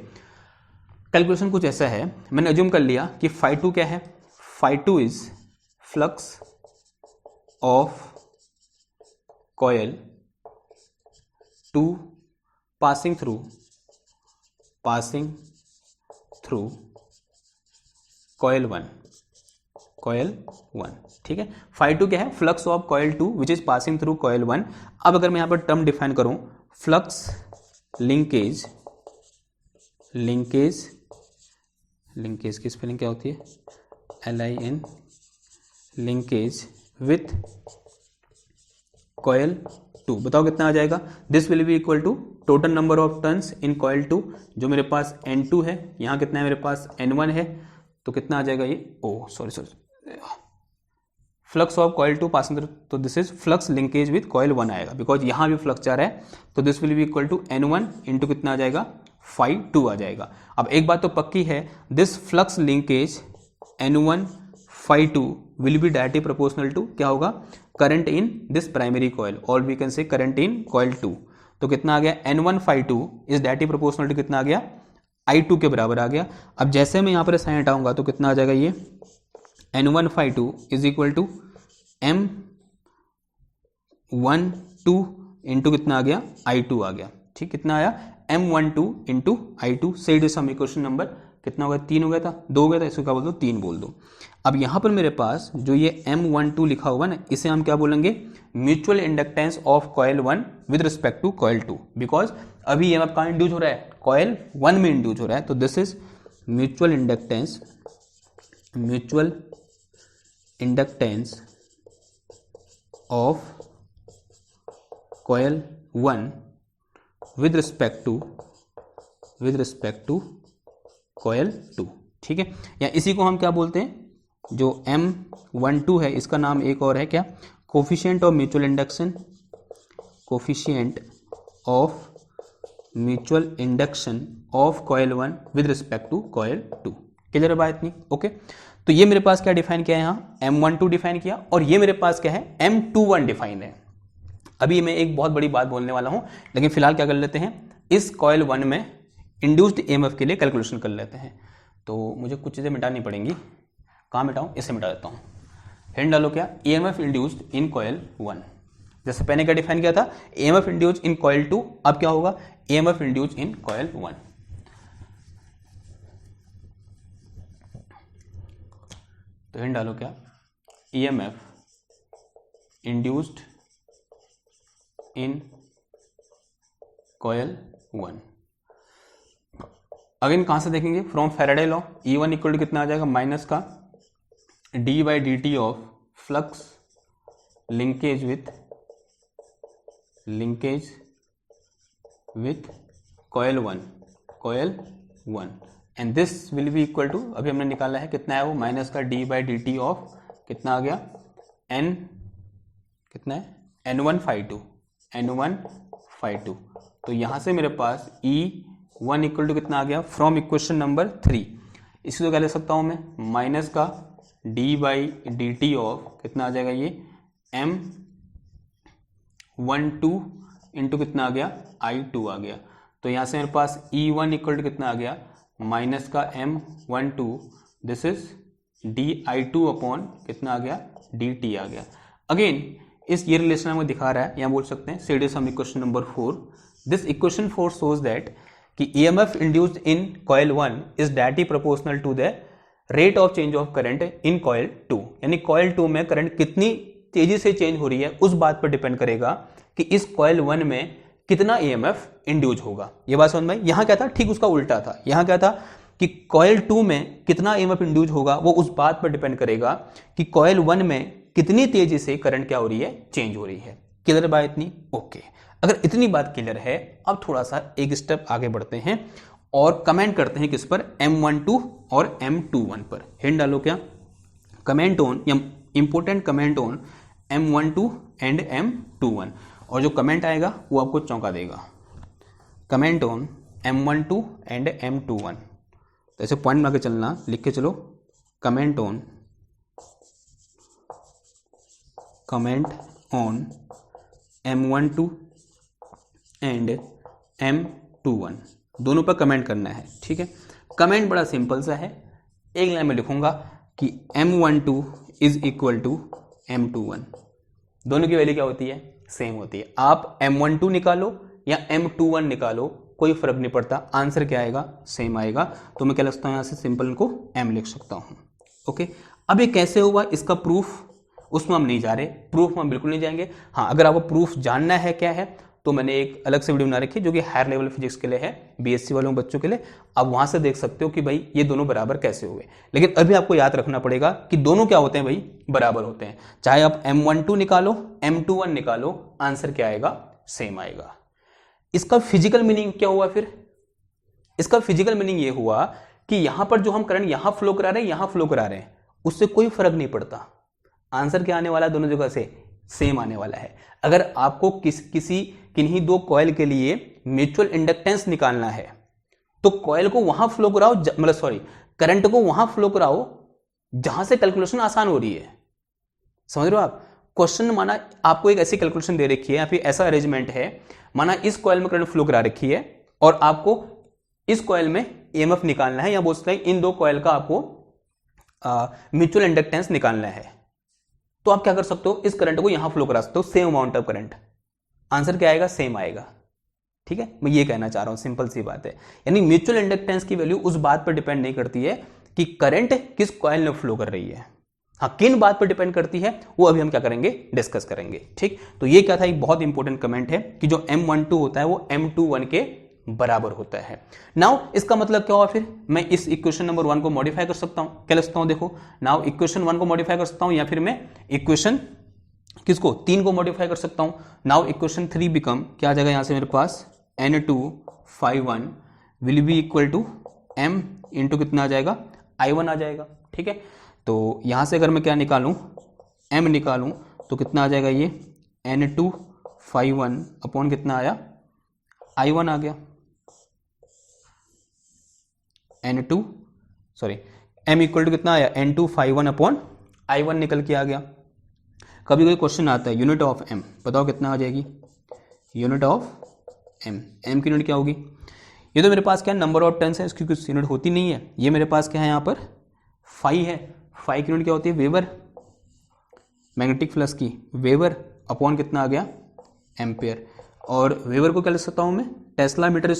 A: कैलकुलेशन कुछ ऐसा है, मैंने अज्यूम कर लिया कि φ2 क्या है, φ2 is flux of coil 2 passing through coil 1, ठीक है। फाई 2 क्या है, flux of coil 2 which is passing through coil 1। अब अगर मैं यहाँ पर टर्म डिफाइन करूँ, फ्लक्स लिंकेज की स्पेलिंग क्या होती है, LIN, लिंकेज विथ कॉयल 2, बताओ कितना आ जाएगा। This will be equal to total number of turns in coil 2, जो मेरे पास N2 है, यहाँ कितना है मेरे पास N1 है, तो कितना आ जाएगा ये, sorry flux of coil 2 passing through, तो this is flux linkage with coil 1 आएगा, बिकॉज यहाँ भी फ्लक्स जा रहा है, तो this will be equal to N1 into कितना आ जाएगा, फाई 2 आ जाएगा। अब एक बात तो पक्की है, this flux linkage N1 phi 2 will be directly proportional to क्या होगा, current in this primary coil, और we can say current in coil 2। तो कितना आ गया, N1 phi 2 is directly proportional to कितना आ गया, I2 के बराबर आ गया। अब जैसे मैं यहाँ पर साइन हटाऊंगा तो कितना आ जाएगा, ये N1 phi 2 is equal to M12 into कितना आ गया, I2 आ गया, ठीक, कितना आया, M12 into I2। Say it is some equation number कितना हो गया, 3 हो गया था, 2 हो गया था, इसको क्या बोल दो, 3 बोल दो। अब यहाँ पर मेरे पास जो ये M12 लिखा हुआ ना, इसे हम क्या बोलेंगे, mutual inductance of coil 1 with respect to coil 2, because अभी ये कहाँ इंड्यूस हो रहा है, कॉयल 1 में इंड्यूस हो रहा है, तो this is mutual inductance of coil 1 with respect to coil 2, ठीक है। या इसी को हम क्या बोलते हैं, जो M12 है इसका नाम एक और है क्या, coefficient of mutual induction of coil 1 with respect to coil 2। Clear है बात इतनी, ओके। तो ये मेरे पास क्या डिफाइन किया है, यहाँ M12 डिफाइन किया, और ये मेरे पास क्या है, M21 डिफाइन है। अभी मैं एक बहुत बड़ी बात बोलने वाला हूँ, लेकिन फिलहाल क्या कर लेते हैं, इस कॉयल 1 में इंड्यूस्ड EMF के लिए कैलकुलेशन कर लेते हैं। तो मुझे कुछ चीज़ें मिटानी पड़ेंगी, कहाँ मिटाऊँ, इसे मिटा देता हूँ। हिंट डालो क्या, EMF इंड्यूस्ड इन कॉयल 1, जैसे पहले क्या डिफाइन किया था, EMF इंड्यूस्ड इन कॉयल 2, अब क्या होगा, EMF इंड्यूस्ड इन कॉयल 1। तो हिंट डालो क्या, EMF induced in coil 1। Again कहां से देखेंगे, from Faraday law, E1 equal to कितना आ जाएगा, माइनस का d/dt of flux linkage with coil 1 and this will be equal to, अभी हमने निकाला है कितना है वो, माइनस का d/dt ऑफ कितना आ गया, n कितना है, N1 फाई 2। तो यहां से मेरे पास E1 इक्वल टू कितना आ गया, फ्रॉम इक्वेशन नंबर 3, इसको क्या लिख सकता हूं मैं, माइनस का d/dt ऑफ कितना आ जाएगा, ये M12 इंटू कितना आ गया, I2 आ गया। तो यहां से मेरे पास E1 इक्वल टू कितना आ गया, माइनस का M12, this is di2 upon कितना आ गया, dt आ गया। अगेन इस ये रिलेशन हमें दिखा रहा है, यहाँ बोल सकते हैं said is some equation number 4। This equation 4 shows that कि EMF induced in coil 1 is directly proportional to the rate of change of current in coil 2, यानी कॉयल 2 में करंट कितनी तेजी से चेंज हो रही है उस बात पर डिपेंड करेगा कि इस कॉयल 1 में कितना EMF इंड्यूस होगा। ये बात समझ में, यहाँ क्या था, ठीक उसका उल्टा था। यहाँ क्या था कि कॉयल 2 में कितना EMF इंड्यूस होगा वो उस बात पर डिपेंड करेगा कि कॉयल 1 में कितनी तेजी से करंट क्या हो रही है, चेंज हो रही है। क्लियर बात इतनी, ओके। अगर इतनी बात क्लियर है, अब थोड़ा सा एक स्टेप आगे बढ़ते हैं और कमेंट करते हैं किस पर, M12 और M21 पर। हिंट डालो क्या, कमेंट ऑन, या important comment on M12 and M21, और जो कमेंट आएगा वो आपको चौंका देगा। Comment on M12 and M21, तो ऐसे पॉइंट बना के चलना, लिख के चलो, comment on M12 and M21, दोनों पर कमेंट करना है, ठीक है। कमेंट बड़ा सिंपल सा है, एक लाइन में लिखूंगा कि M12 is equal to M21, दोनों की वैल्यू क्या होती है, सेम होती है। आप M12 निकालो या M21 निकालो, कोई फर्क नहीं पड़ता, आंसर क्या आएगा, सेम आएगा। तो मैं क्या लिख सकता हूं, यहां से सिंपल इनको M लिख सकता हूं। ओके, अब ये कैसे हुआ, इसका प्रूफ उसमें हम नहीं जा रहे, प्रूफ में हम बिल्कुल नहीं जाएंगे। हाँ, अगर आपको प्रूफ जानना है क्या है, तो मैंने एक अलग से वीडियो बना रखी है जो कि हायर लेवल फिजिक्स के लिए है, BSc वालों बच्चों के लिए। आप वहां से देख सकते हो कि भाई ये दोनों बराबर कैसे हुए। लेकिन अभी आपको याद रखना पड़ेगा कि दोनों क्या होते हैं भाई, बराबर होते हैं। चाहे आप M12 निकालो, M21 निकालो, आंसर क्या आएगा, सेम आएगा। इसका फिजिकल मीनिंग क्या हुआ फिर, इसका फिजिकल मीनिंग ये हुआ कि यहां पर जो हम करंट यहां फ्लो करा रहे हैं, यहां फ्लो करा रहे हैं, उससे कोई फर्क नहीं पड़ता, आंसर क्या आने वाला है, दोनों जगह से सेम आने वाला है। अगर आपको किन्हीं दो कॉइल के लिए म्यूचुअल इंडक्टेंस निकालना है, तो कॉइल को वहां फ्लो कराओ, मतलब सॉरी, करंट को वहां फ्लो कराओ जहां से कैलकुलेशन आसान हो रही है। समझ रहे हो आप क्वेश्चन, माना आपको एक ऐसी कैलकुलेशन दे रखी है या फिर ऐसा अरेंजमेंट है, माना इस कॉइल में करंट फ्लो करा रखी है और आपको इस कॉइल में EMF निकालना है, या बोल सकते हैं इन दो कॉइल का आपको म्यूचुअल इंडक्टेंस निकालना है। तो आप क्या कर सकते हो, इस करंट को यहां फ्लो करा सकते हो, same amount of current, answer क्या आएगा, सेम आएगा। ठीक है, मैं ये कहना चाह रहा हूं, सिंपल सी बात है। यानी म्यूचुअल इंडक्टेंस की वैल्यू उस बात पर डिपेंड नहीं करती है कि करंट किस कॉइल में फ्लो कर रही है, हाँ किन बात पर डिपेंड करती है वो अभी हम क्या करेंगे, डिस्कस करेंगे। ठीक, तो ये क्या था, एक बहुत इंपॉर्टेंट कमेंट है कि जो M12 होता है वो M21 के बराबर होता है। नाउ इसका मतलब क्या हुआ, फिर मैं इस इक्वेशन नंबर 1 को मॉडिफाई कर सकता हूं, क्या लिख सकता हूं, देखो नाउ इक्वेशन 1 को मॉडिफाई कर सकता हूं, या फिर मैं इक्वेशन किसको, 3 को मॉडिफाई कर सकता हूं। नाउ इक्वेशन 3 बिकम, क्या आ जाएगा यहां से मेरे पास, N2 will be equal to M into कितना आ जाएगा, I1 आ जाएगा। ठीक है, तो यहां से अगर मैं क्या निकालूं, M निकालूं, तो कितना आ जाएगा, ये N2 अपॉन कितना आया, I1 आ गया। M इक्वल टू कितना आया, N2 अपॉन I1 निकल के आ गया। कभी कोई क्वेश्चन आता है यूनिट ऑफ M, बताओ कितना आ जाएगी, यूनिट ऑफ M की यूनिट क्या होगी, ये तो मेरे पास क्या है, नंबर ऑफ टर्न्स है, इसकी कुछ यूनिट होती नहीं है। ये मेरे पास क्या है, यहाँ पर फाई है, फाई की यूनिट क्या होती है, वेबर, मैग्नेटिक फ्लक्स की वेबर अपॉन कितना आ गया, एम्पेयर। और वेबर को क्या लिख सकता हूँ मैं, टेस्ला मीटर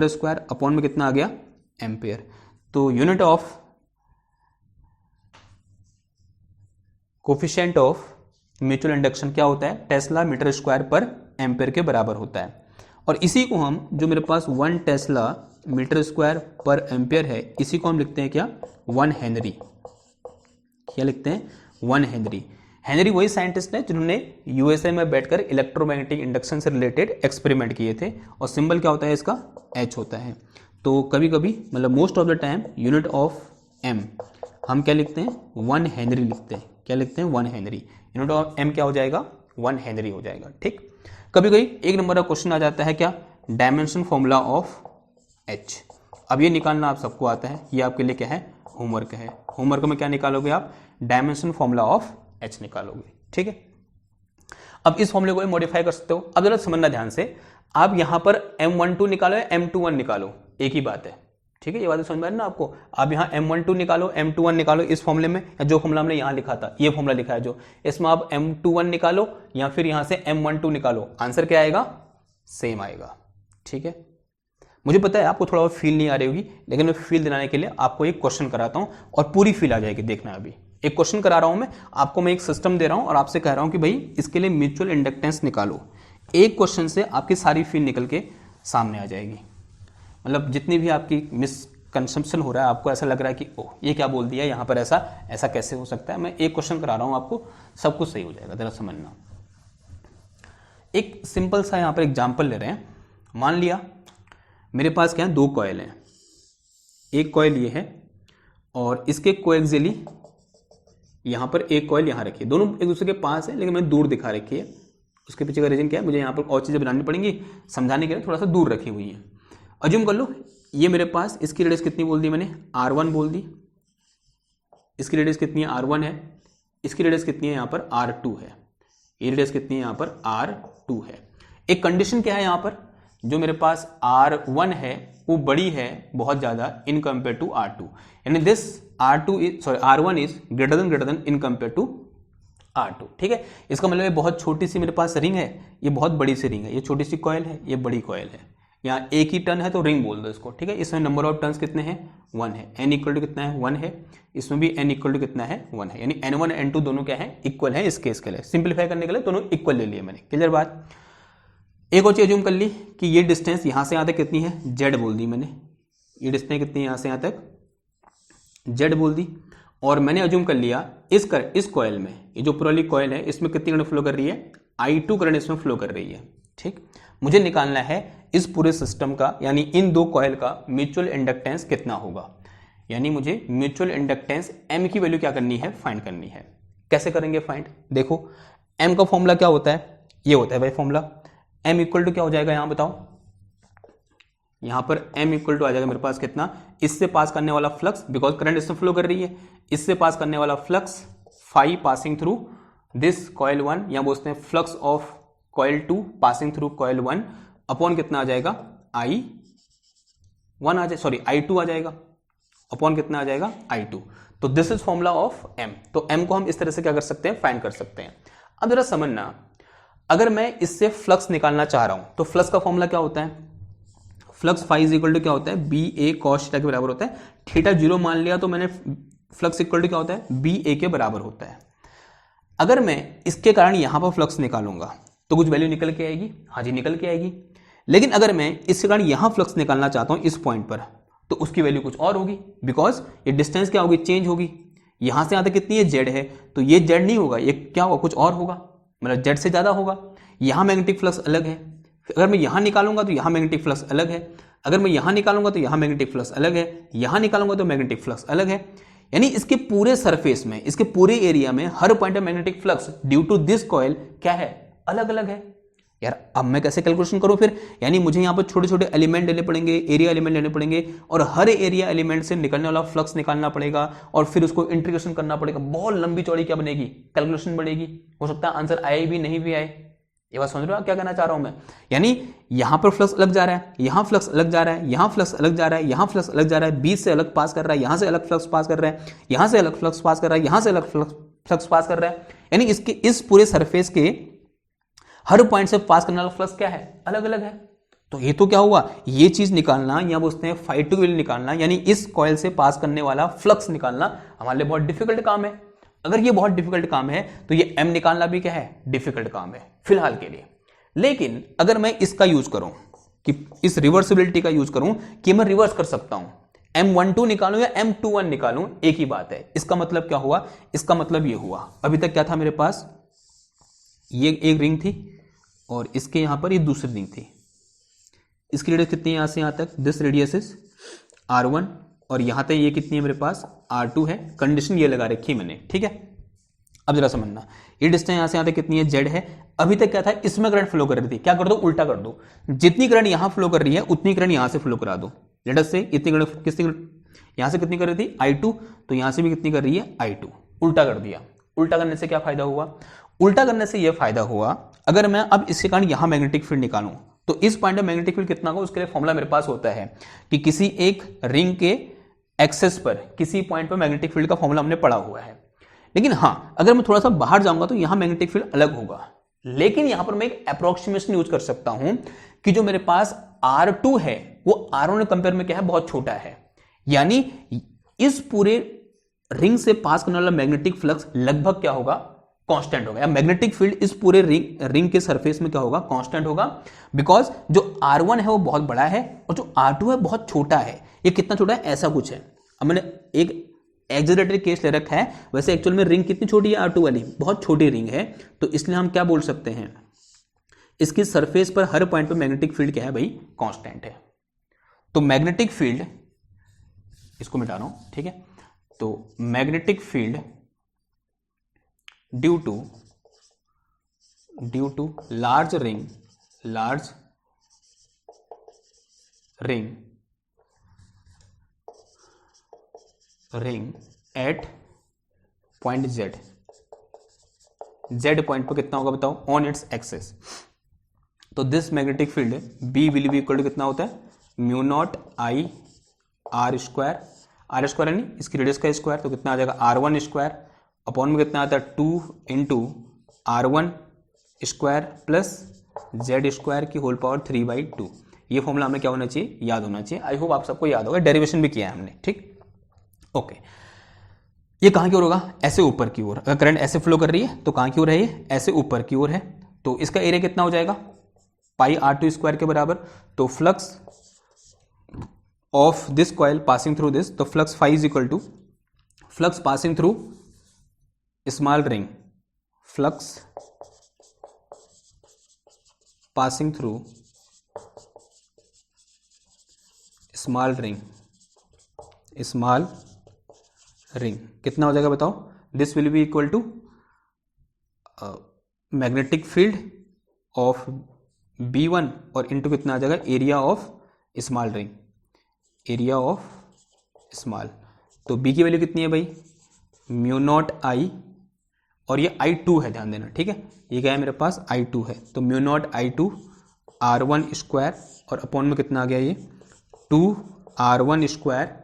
A: स्क्वायर अपॉन में कितना आ गया, एम्पेयर। तो unit of coefficient of mutual induction क्या होता है, tesla metre square per ampere के बराबर होता है। और इसी को हम, जो मेरे पास 1 tesla metre square per ampere है, इसी को हम लिखते हैं क्या, 1 हेनरी। क्या लिखते हैं, 1 हेनरी। हेनरी वही साइंटिस्ट है जिन्होंने USA में बैठकर इलेक्ट्रोमैग्नेटिक इंडक्शन से रिलेटेड एक्सपेरिमेंट किए थे, और सिंबल क्या होता है इसका, H होता है। तो कभी कभी, मतलब most of the time, unit of M हम क्या लिखते हैं, 1 हेनरी लिखते हैं। क्या लिखते हैं, 1 हेनरी। यूनिट ऑफ M क्या हो जाएगा, 1 हेनरी हो जाएगा। ठीक, कभी कभी एक नंबर का क्वेश्चन आ जाता है, क्या, डायमेंशन फॉर्मूला ऑफ H। अब ये निकालना आप सबको आता है, ये आपके लिए क्या है, होमवर्क है। होमवर्क में क्या निकालोगे आप, डायमेंशन फॉर्मूला ऑफ H निकालोगे। ठीक है, अब इस फॉर्मूले को मॉडिफाई कर सकते हो। अब जरा समझना ध्यान से, आप यहां पर M12 निकालो या M21 निकालो, एक ही बात है। ठीक है, ये बात समझ में आ रही ना आपको, आप यहाँ M12 निकालो, M21 निकालो, इस फॉर्मूले में, या जो फॉर्मूला हमने यहाँ लिखा था, ये फॉर्मूला लिखा है जो, इसमें आप M21 निकालो या फिर यहाँ से M12 निकालो, आंसर क्या आएगा, सेम आएगा। ठीक है, मुझे पता है आपको थोड़ा और फील नहीं आ रही होगी, लेकिन मैं फील दिलाने के लिए आपको एक क्वेश्चन कराता हूँ और पूरी फील आ जाएगी। देखना, अभी एक क्वेश्चन करा रहा हूं मैं आपको, मैं एक सिस्टम दे रहा हूं और आपसे कह रहा हूं कि भाई इसके लिए म्यूचुअल इंडक्टेंस निकालो। एक क्वेश्चन से आपकी सारी फील निकल के सामने आ जाएगी। मतलब जितनी भी आपकी मिसकंसेप्शन हो रहा है, आपको ऐसा लग रहा है कि ओह ये क्या बोल दिया यहाँ पर, ऐसा कैसे हो सकता है, मैं एक क्वेश्चन करा रहा हूँ आपको, सब कुछ सही हो जाएगा। जरा समझना, एक सिंपल सा यहाँ पर एग्जाम्पल ले रहे हैं। मान लिया मेरे पास क्या है, 2 कॉइल हैं, एक कॉइल ये है और इसके कोएक्सियली यहां पर एक कॉइल यहां रखी है, दोनों एक दूसरे के पास है लेकिन मैंने दूर दिखा रखी है। उसके पीछे का रीजन क्या है, मुझे यहां पर और चीजें बनानी पड़ेंगी समझाने के लिए, थोड़ा सा दूर रखी हुई है। अज्यूम कर लो ये मेरे पास, इसकी रेडियस कितनी बोल दी मैंने, R1 बोल दी। इसकी रेडियस कितनी है, R1 है। इसकी रेडियस कितनी है, यहां पर R2 है। ये रेडियस कितनी है, यहां पर R2 है। एक कंडीशन क्या है यहां पर, जो मेरे पास R1 है वो बड़ी है बहुत ज्यादा इन कंपेयर टू R2, यानी this R1 is greater than in compare to R2, ठीक है। इसका मतलब ये बहुत छोटी सी मेरे पास रिंग है, ये बहुत बड़ी सी रिंग है, ये छोटी सी कॉइल है, ये बड़ी कॉइल है, यहाँ एक ही टर्न है तो रिंग बोल दो इसको, ठीक है। इसमें नंबर ऑफ टर्न्स कितने हैं, 1 है, n इक्वल टू कितना है, 1 है, इसमें भी n इक्वल टू कितना है, 1 है, यानी n1 n2 दोनों क्या है, इक्वल है। इस केस के लिए सिंप्लीफाई करने के लिए दोनों इक्वल ले लिए मैंने, क्लियर बात। एक और चीज अज्यूम कर ली कि ये डिस्टेंस यहाँ से यहाँ तक कितनी है, z बोल दी मैंने, ये डिस्टेंस कितनी है यहाँ से यहाँ तक, z बोल दी। और मैंने अज्यूम कर लिया इस कॉइल में, ये जो पुरानी कॉइल है इसमें कितनी करंट फ्लो कर रही है, I2 करंट इसमें फ्लो कर रही है, ठीक। मुझे निकालना है इस पूरे सिस्टम का, यानी इन दो कॉइल का म्यूचुअल इंडक्टेंस कितना होगा, यानी मुझे म्यूचुअल इंडक्टेंस M की वैल्यू क्या करनी है, फाइंड करनी है। कैसे करेंगे फाइंड, देखो M का फॉर्मूला क्या होता है, ये होता है भाई फॉर्मूला, M इक्वल टू क्या हो जाएगा यहां बताओ, यहां पर M इक्वल टू आ जाएगा मेरे पास कितना, इससे पास करने वाला फ्लक्स, बिकॉज करंट इसमें फ्लो कर रही है, इससे पास करने वाला flux phi passing through this coil 1, या बोलते हैं flux of coil 2 passing through coil 1 upon कितना आ जाएगा, I1 आ जाए, सॉरी I2 आ जाएगा, अपॉन कितना आ जाएगा, I2। तो this is formula of M। तो M को हम इस तरह से क्या कर सकते हैं, फाइंड कर सकते हैं। अब जरा समझना, अगर मैं इससे फ्लक्स निकालना चाह रहा हूं तो फ्लक्स का फॉर्मूला क्या होता है, flux phi is equal to क्या होता है, बी ए कॉस थीटा के बराबर होता है। थीटा 0 मान लिया तो मैंने फ्लक्स इक्वल टू क्या होता है, बी ए के बराबर होता है। अगर मैं इसके कारण यहां पर फ्लक्स निकालूंगा तो कुछ वैल्यू निकल के आएगी, हाँ जी निकल के आएगी। लेकिन अगर मैं इसके कारण यहां फ्लक्स निकालना चाहता हूं इस पॉइंट पर, तो उसकी वैल्यू कुछ और होगी, बिकॉज ये डिस्टेंस क्या होगी, चेंज होगी। यहां से यहां तक कितनी है, जेड है, तो ये जेड नहीं होगा, ये क्या होगा, कुछ और होगा, मतलब जेड से ज्यादा होगा। यहां मैग्नेटिक फ्लक्स अलग है, अगर मैं यहां निकालूंगा तो यहां मैग्नेटिक फ्लक्स अलग है, अगर मैं यहां निकालूंगा तो यहां मैग्नेटिक फ्लक्स अलग है, यहां निकालूंगा तो मैग्नेटिक फ्लक्स अलग है। यानी इसके पूरे सरफेस में, इसके पूरे एरिया में हर पॉइंट में magnetic flux due to this coil क्या है, अलग अलग है। यार अब मैं कैसे कैलकुलेशन करूं फिर, यानी मुझे यहां पर छोटे छोटे एलिमेंट लेने पड़ेंगे, एरिया एलिमेंट लेने पड़ेंगे, और हर एरिया एलिमेंट से निकलने वाला फ्लक्स निकालना पड़ेगा, और फिर उसको इंटीग्रेशन करना पड़ेगा। बहुत लंबी चौड़ी क्या बनेगी, कैलकुलेशन बढ़ेगी। हो सकता है आंसर आए भी नहीं भी आए। ये बात समझ रहे हो क्या कहना चाह रहा हूं मैं, यानी यहां पर फ्लक्स अलग जा रहा है, यहां फ्लक्स अलग जा रहा है, यहां फ्लक्स अलग जा रहा है, यहां फ्लक्स अलग जा रहा है, बीच से अलग पास कर रहा है, यहां से अलग फ्लक्स पास कर रहा है, यहां से अलग फ्लक्स पास कर रहा है, यहां से अलग फ्लक्स पास कर रहा है। यानी इसके इस पूरे सरफेस के हर पॉइंट से पास करने वाला फ्लक्स क्या है, अलग अलग है। तो ये तो क्या हुआ, ये चीज निकालना, या बोलते हैं फाई टू वैल्यू निकालना, यानी इस कॉइल से पास करने वाला फ्लक्स निकालना हमारे लिए बहुत डिफिकल्ट काम है। अगर ये बहुत डिफिकल्ट काम है तो ये M निकालना भी क्या है, डिफिकल्ट काम है फिलहाल के लिए। लेकिन अगर मैं इसका यूज करूं, कि इस रिवर्सिबिलिटी का यूज करूं, कि मैं रिवर्स कर सकता हूं, M12 निकालूं या M21 निकालूं, एक ही बात है। इसका मतलब क्या हुआ, इसका मतलब ये हुआ, अभी तक क्या था मेरे पास, ये एक रिंग थी और इसके यहां पर ये दूसरी रिंग थी। इसकी रेडियस कितनी है, यहां से यहां तक, दिस रेडियस इज R1, और यहां तक ये कितनी है मेरे पास, R2 है। कंडीशन ये लगा रखी है मैंने, ठीक है। अब जरा समझना, ये डिस्टेंस यहां से यहां तक कितनी है, Z है। अभी तक क्या था, इसमें करंट फ्लो कर रही थी, क्या कर दो, उल्टा कर दो, जितनी करंट यहां फ्लो कर रही है उतनी करंट यहां से फ्लो करा दो। लेट अस से इतनी करंट कितनी, यहां से कितनी कर रही थी, I2, तो यहां से भी कितनी कर रही है, I2, उल्टा कर दिया। उल्टा करने से क्या फायदा हुआ, उल्टा करने से यह फायदा हुआ, अगर मैं अब इसके कारण यहां मैग्नेटिक फील्ड निकालूं तो इस पॉइंट में मैग्नेटिक फील्ड कितना होगा, उसके लिए फॉर्मूला मेरे पास होता है कि किसी एक रिंग के एक्सेस पर किसी पॉइंट पर मैग्नेटिक फील्ड का फॉर्मूला हमने पढ़ा हुआ है। लेकिन हां, अगर मैं थोड़ा सा बाहर जाऊंगा तो यहां मैग्नेटिक फील्ड अलग होगा। लेकिन यहां पर मैं एक अप्रोक्सीमेशन यूज कर सकता हूं कि जो मेरे पास R2 है वो R1 के कंपेयर में क्या है, बहुत छोटा है। यानी इस पूरे रिंग से पास करने वाला मैग्नेटिक फ्लक्स लगभग क्या होगा, कांस्टेंट होगा, या मैग्नेटिक फील्ड इस पूरे रिंग के सरफेस में क्या होगा, कांस्टेंट होगा। बिकॉज जो R1 है वो बहुत बड़ा है और जो R2 है बहुत छोटा है। ये कितना छोटा है, ऐसा कुछ है। अब मैंने एक एक्सेलरेटरी केस ले रखा है, वैसे एक्चुअल में रिंग कितनी छोटी है, R2 वाली बहुत छोटी रिंग है। तो इसलिए हम क्या बोल सकते हैं, इसकी सरफेस पर हर पॉइंट पर मैग्नेटिक फील्ड क्या है भाई, कांस्टेंट है। तो मैग्नेटिक फील्ड, इसको मिटा रहा हूं, ठीक है। तो magnetic field due to large ring at point Z point पर कितना होगा बताओ, ऑन इट्स एक्सेस। तो this magnetic field B will be equal to कितना होता है, mu naught I R square, R square यानी इसकी रेडियस का स्क्वायर, तो कितना आ जाएगा R1 स्क्वायर अपॉन में कितना आता है 2 into R1 square plus Z square की होल पावर 3/2। ये फॉर्मूला हमें क्या होना चाहिए, याद होना चाहिए। आई होप आप सबको याद होगा, डेरिवेशन भी किया है हमने, ठीक। ओके, ये कहाँ की ओर होगा, ऐसे ऊपर की ओर। अगर करंट ऐसे फ्लो कर रही है तो कहाँ की ओर है, ये ऐसे ऊपर की ओर है। तो इसका एरिया कितना हो जाएगा, पाई R2 स्क्वायर के बराबर। तो flux of this coil passing through this, तो flux phi is equal to flux passing through small ring, flux passing through small ring कितना हो जाएगा बताओ। This will be equal to magnetic field of B1 और into कितना आ जाएगा, area of small ring, area of small. तो B की वैल्यू कितनी है भाई, म्यू नॉट I, और ये I2 है, ध्यान देना, ठीक है। ये क्या है मेरे पास, I2 है। तो mu naught I2 R1 square और अपॉन में कितना आ गया, ये 2R1 स्क्वायर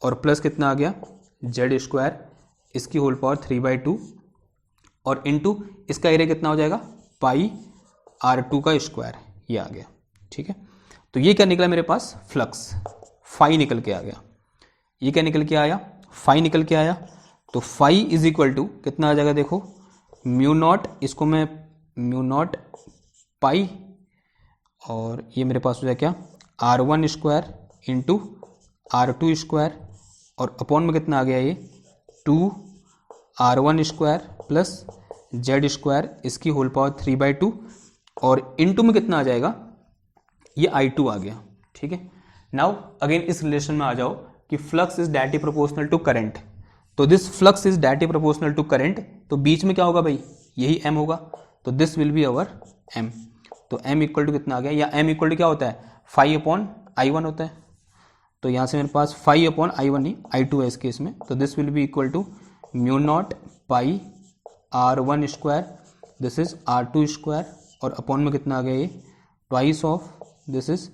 A: और प्लस कितना आ गया, जेड स्क्वायर, इसकी होल पावर 3/2 और इनटू इसका एरिया कितना हो जाएगा, पाई R2 का स्क्वायर, ये आ गया, ठीक है। तो ये क्या निकला मेरे पास, फ्लक्स फाई निकल के आ गया। ये क्या निकल के आया, फाई निकल के आया। तो फाई इज इक्वल टू कितना आ जाएगा, देखो म्यू नॉट, इसको मैं म्यू नॉट पाई, और ये मेरे पास हो जाए क्या, R1 square into R2 square और अपॉन में कितना आ गया, ये 2R1 square plus Z square, इसकी होल पावर 3/2 और इनटू में कितना आ जाएगा, ये I2 आ गया, ठीक है। नाउ अगेन इस रिलेशन में आ जाओ कि flux is directly proportional to current. तो this flux is directly proportional to current, तो बीच में क्या होगा भाई, यही M होगा। तो this will be our M। तो M इक्वल टू कितना आ गया, या M इक्वल टू क्या होता है, 5/I1 होता है। तो यहाँ से मेरे पास 5/I1 नहीं, I2 है इस केस में। तो this will be equal to mu naught pi R1 square, this is R2 square और अपॉन में कितना आ गया, ये twice of this is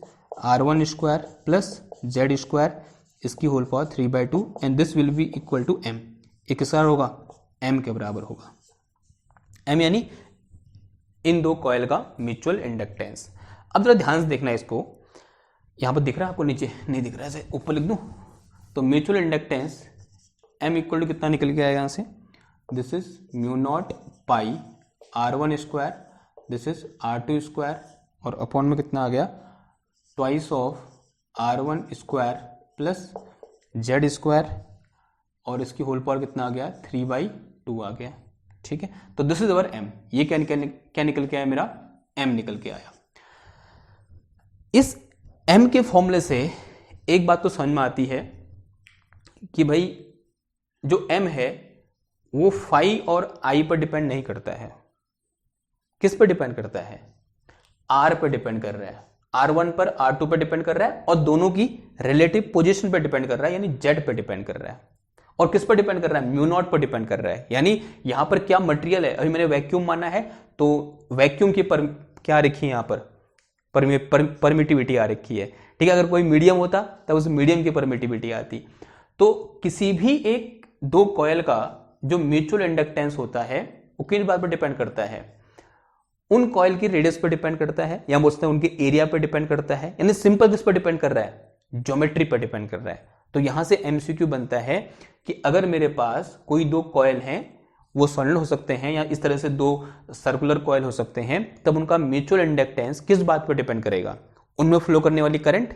A: R1 square plus Z square, इसकी whole power 3/2 and this will be equal to M। ये किसका होगा, M के बराबर होगा। M यानी इन दो कॉइल का म्यूचुअल इंडक्टेंस। अब जरा ध्यान से देखना, इसको यहां पर दिख रहा है आपको, नीचे नहीं दिख रहा है, ऊपर लिख दूं। तो mutual inductance M equal to कितना निकल के आएगा यहाँ से, this is mu naught pi R1 square, this is R2 square और अपॉन में कितना आ गया, twice of R1 square plus Z square और इसकी होल पावर कितना आ गया, 3/2 आ गया, ठीक है। तो दिस इज अवर M। ये क्या निकल के आया, मेरा M निकल के आया। इस M के फॉर्मूले से एक बात तो समझ में आती है कि भाई जो M है वो फाई और I पर डिपेंड नहीं करता है। किस पर डिपेंड करता है, R पर डिपेंड कर रहा है, R1 पर R2 पर डिपेंड कर रहा है और दोनों की रिलेटिव पोजीशन पर डिपेंड कर रहा है, यानी Z पर डिपेंड कर रहा है। और किस पर डिपेंड कर रहा है, म्यू नॉट पर डिपेंड कर रहा है। यानी यहां पर क्या मटेरियल है, अभी मैंने वैक्यूम माना है तो वैक्यूम की क्या रखी है, यहां पर परमिटिविटी आ रखी है, ठीक है। अगर कोई मीडियम होता तब उस मीडियम की परमिटिविटी आती। तो किसी भी एक दो कॉइल का जो म्यूचुअल इंडक्टेंस होता है वो किस बात पर डिपेंड करता है, उन कॉइल की रेडियस पर डिपेंड करता है, या बोलते हैं उनके एरिया पर डिपेंड करता है। यानी सिंपल किस पर डिपेंड कर रहा है, ज्योमेट्री पर डिपेंड कर रहा है। तो यहां से एमसीक्यू बनता है कि अगर मेरे पास कोई दो कॉइल हैं, वो सॉलिड हो सकते हैं या इस तरह से दो सर्कुलर कॉइल हो सकते हैं, तब उनका म्यूचुअल इंडक्टेंस किस बात पर डिपेंड करेगा, उनमें फ्लो करने वाली करंट,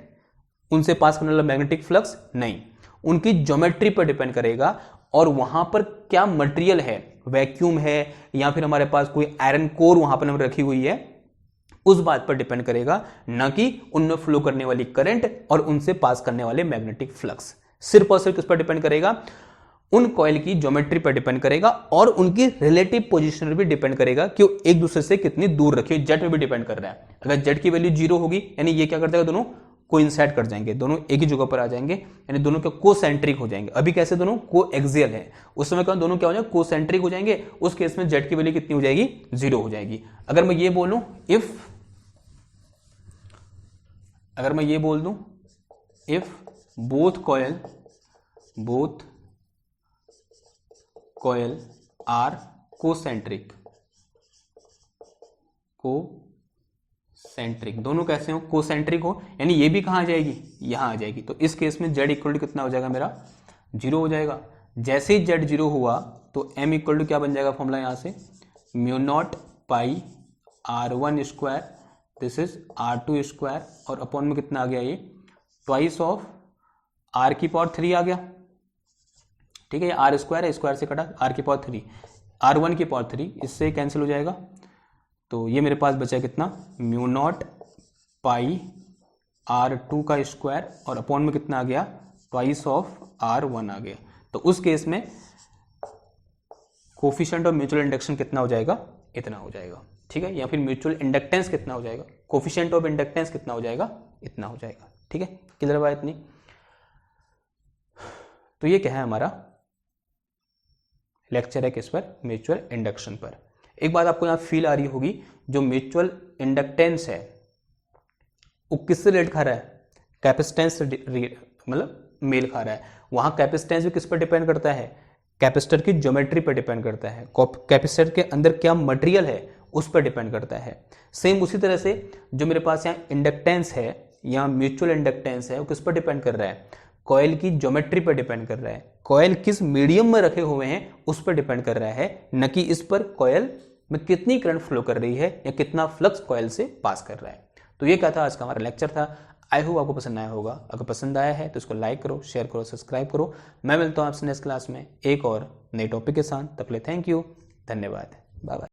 A: उनसे पास करने वाला मैग्नेटिक फ्लक्स नहीं, उनकी ज्योमेट्री पर डिपेंड करेगा। और वहां पर क्या मटेरियल है, वैक्यूम है या फिर हमारे पास कोई आयरन कोर वहां पर रखी हुई है, उस बात पर डिपेंड करेगा, ना कि उनमें फ्लो करने वाली करंट और उनसे पास करने वाले मैग्नेटिक फ्लक्स। सिर्फ और सिर्फ किस पर डिपेंड करेगा, उन कॉइल की ज्योमेट्री पर डिपेंड करेगा और उनकी रिलेटिव पोजीशन पर भी डिपेंड करेगा कि वो एक दूसरे से कितनी दूर रखी है, जेड पे भी डिपेंड कर रहा है। अगर जेड की वैल्यू 0 होगी यानी ये क्या कर देगा, दोनों कोइंसाइड कर जाएंगे, दोनों एक ही जगह पर आ जाएंगे, यानी दोनों के कोसेंट्रिक हो जाएंगे। अभी कैसे दोनों कोएक्सियल है, उस समय क्या दोनों क्या हो जाएंगे, कोसेंट्रिक हो जाएंगे। उस केस में जेड की वैल्यू कितनी हो जाएगी, 0 हो जाएगी। अगर मैं ये बोलूं if both coil are concentric, concentric दोनों कैसे हो, कोसेंट्रिक हो, यानी ये भी कहाँ आ जाएगी, यहां आ जाएगी। तो इस केस में जेड इक्वल टू कितना हो जाएगा मेरा, 0 हो जाएगा। जैसे ही जेड 0 हुआ तो एम इक्वल टू क्या बन जाएगा फॉर्मूला यहां से, mu naught pi R1 square, this is R2 square, और अपॉन में कितना आ गया ये, ट्वाइस ऑफ R की पावर 3 आ गया। ठीक है, ये R स्क्वायर है, स्क्वायर से कटा, R की पावर 3, R1 की पावर 3, इससे कैंसिल हो जाएगा। तो ये मेरे पास बचा कितना, म्यू नॉट पाई R2 का स्क्वायर, और अपॉन में कितना आ गया, ट्वाइस ऑफ R1 आ गया। तो उस केस में कोफिशिएंट ऑफ म्यूचुअल इंडक्शन कितना हो जाएगा, इतना हो जाएगा। ठीक है, या फिर म्यूचुअल इंडक्टेंस कितना हो जाएगा, कोफिशिएंट ऑफ इंडक्टेंस कितना हो जाएगा, इतना हो जाएगा। ठीक है, क्लियर बात इतनी। तो ये क्या है, हमारा लेक्चर है किस पर, म्यूचुअल इंडक्शन पर। एक बात आपको यहां फील आ रही होगी, जो म्यूचुअल इंडक्टेंस है वो किससे रिलेट खा रहा है, कैपेसिटेंस से मतलब मेल खा रहा है। वहां कैपेसिटेंस भी किस पर डिपेंड करता है, कैपेसिटर की ज्योमेट्री पर डिपेंड करता है, कैपेसिटर के अंदर क्या मटेरियल है उस पर डिपेंड करता है। सेम उसी तरह से जो मेरे पास यहाँ इंडक्टेंस है, यहाँ म्यूचुअल इंडक्टेंस है, वो किस पर डिपेंड कर रहा है, कॉइल की ज्योमेट्री पर डिपेंड कर रहा है, कॉइल किस मीडियम में रखे हुए हैं उस पर डिपेंड कर रहा है, न कि इस पर कॉइल में कितनी करंट फ्लो कर रही है या कितना फ्लक्स कॉइल से पास कर रहा है। तो ये क्या था, आज का हमारा लेक्चर था। आई होप आपको पसंद आया होगा। अगर पसंद आया है तो इसको लाइक करो, शेयर करो, सब्सक्राइब करो। मैं मिलता हूँ आपसे नेक्स्ट क्लास में एक और नए टॉपिक के साथ। तब तक के लिए थैंक यू, धन्यवाद, बाय बाय।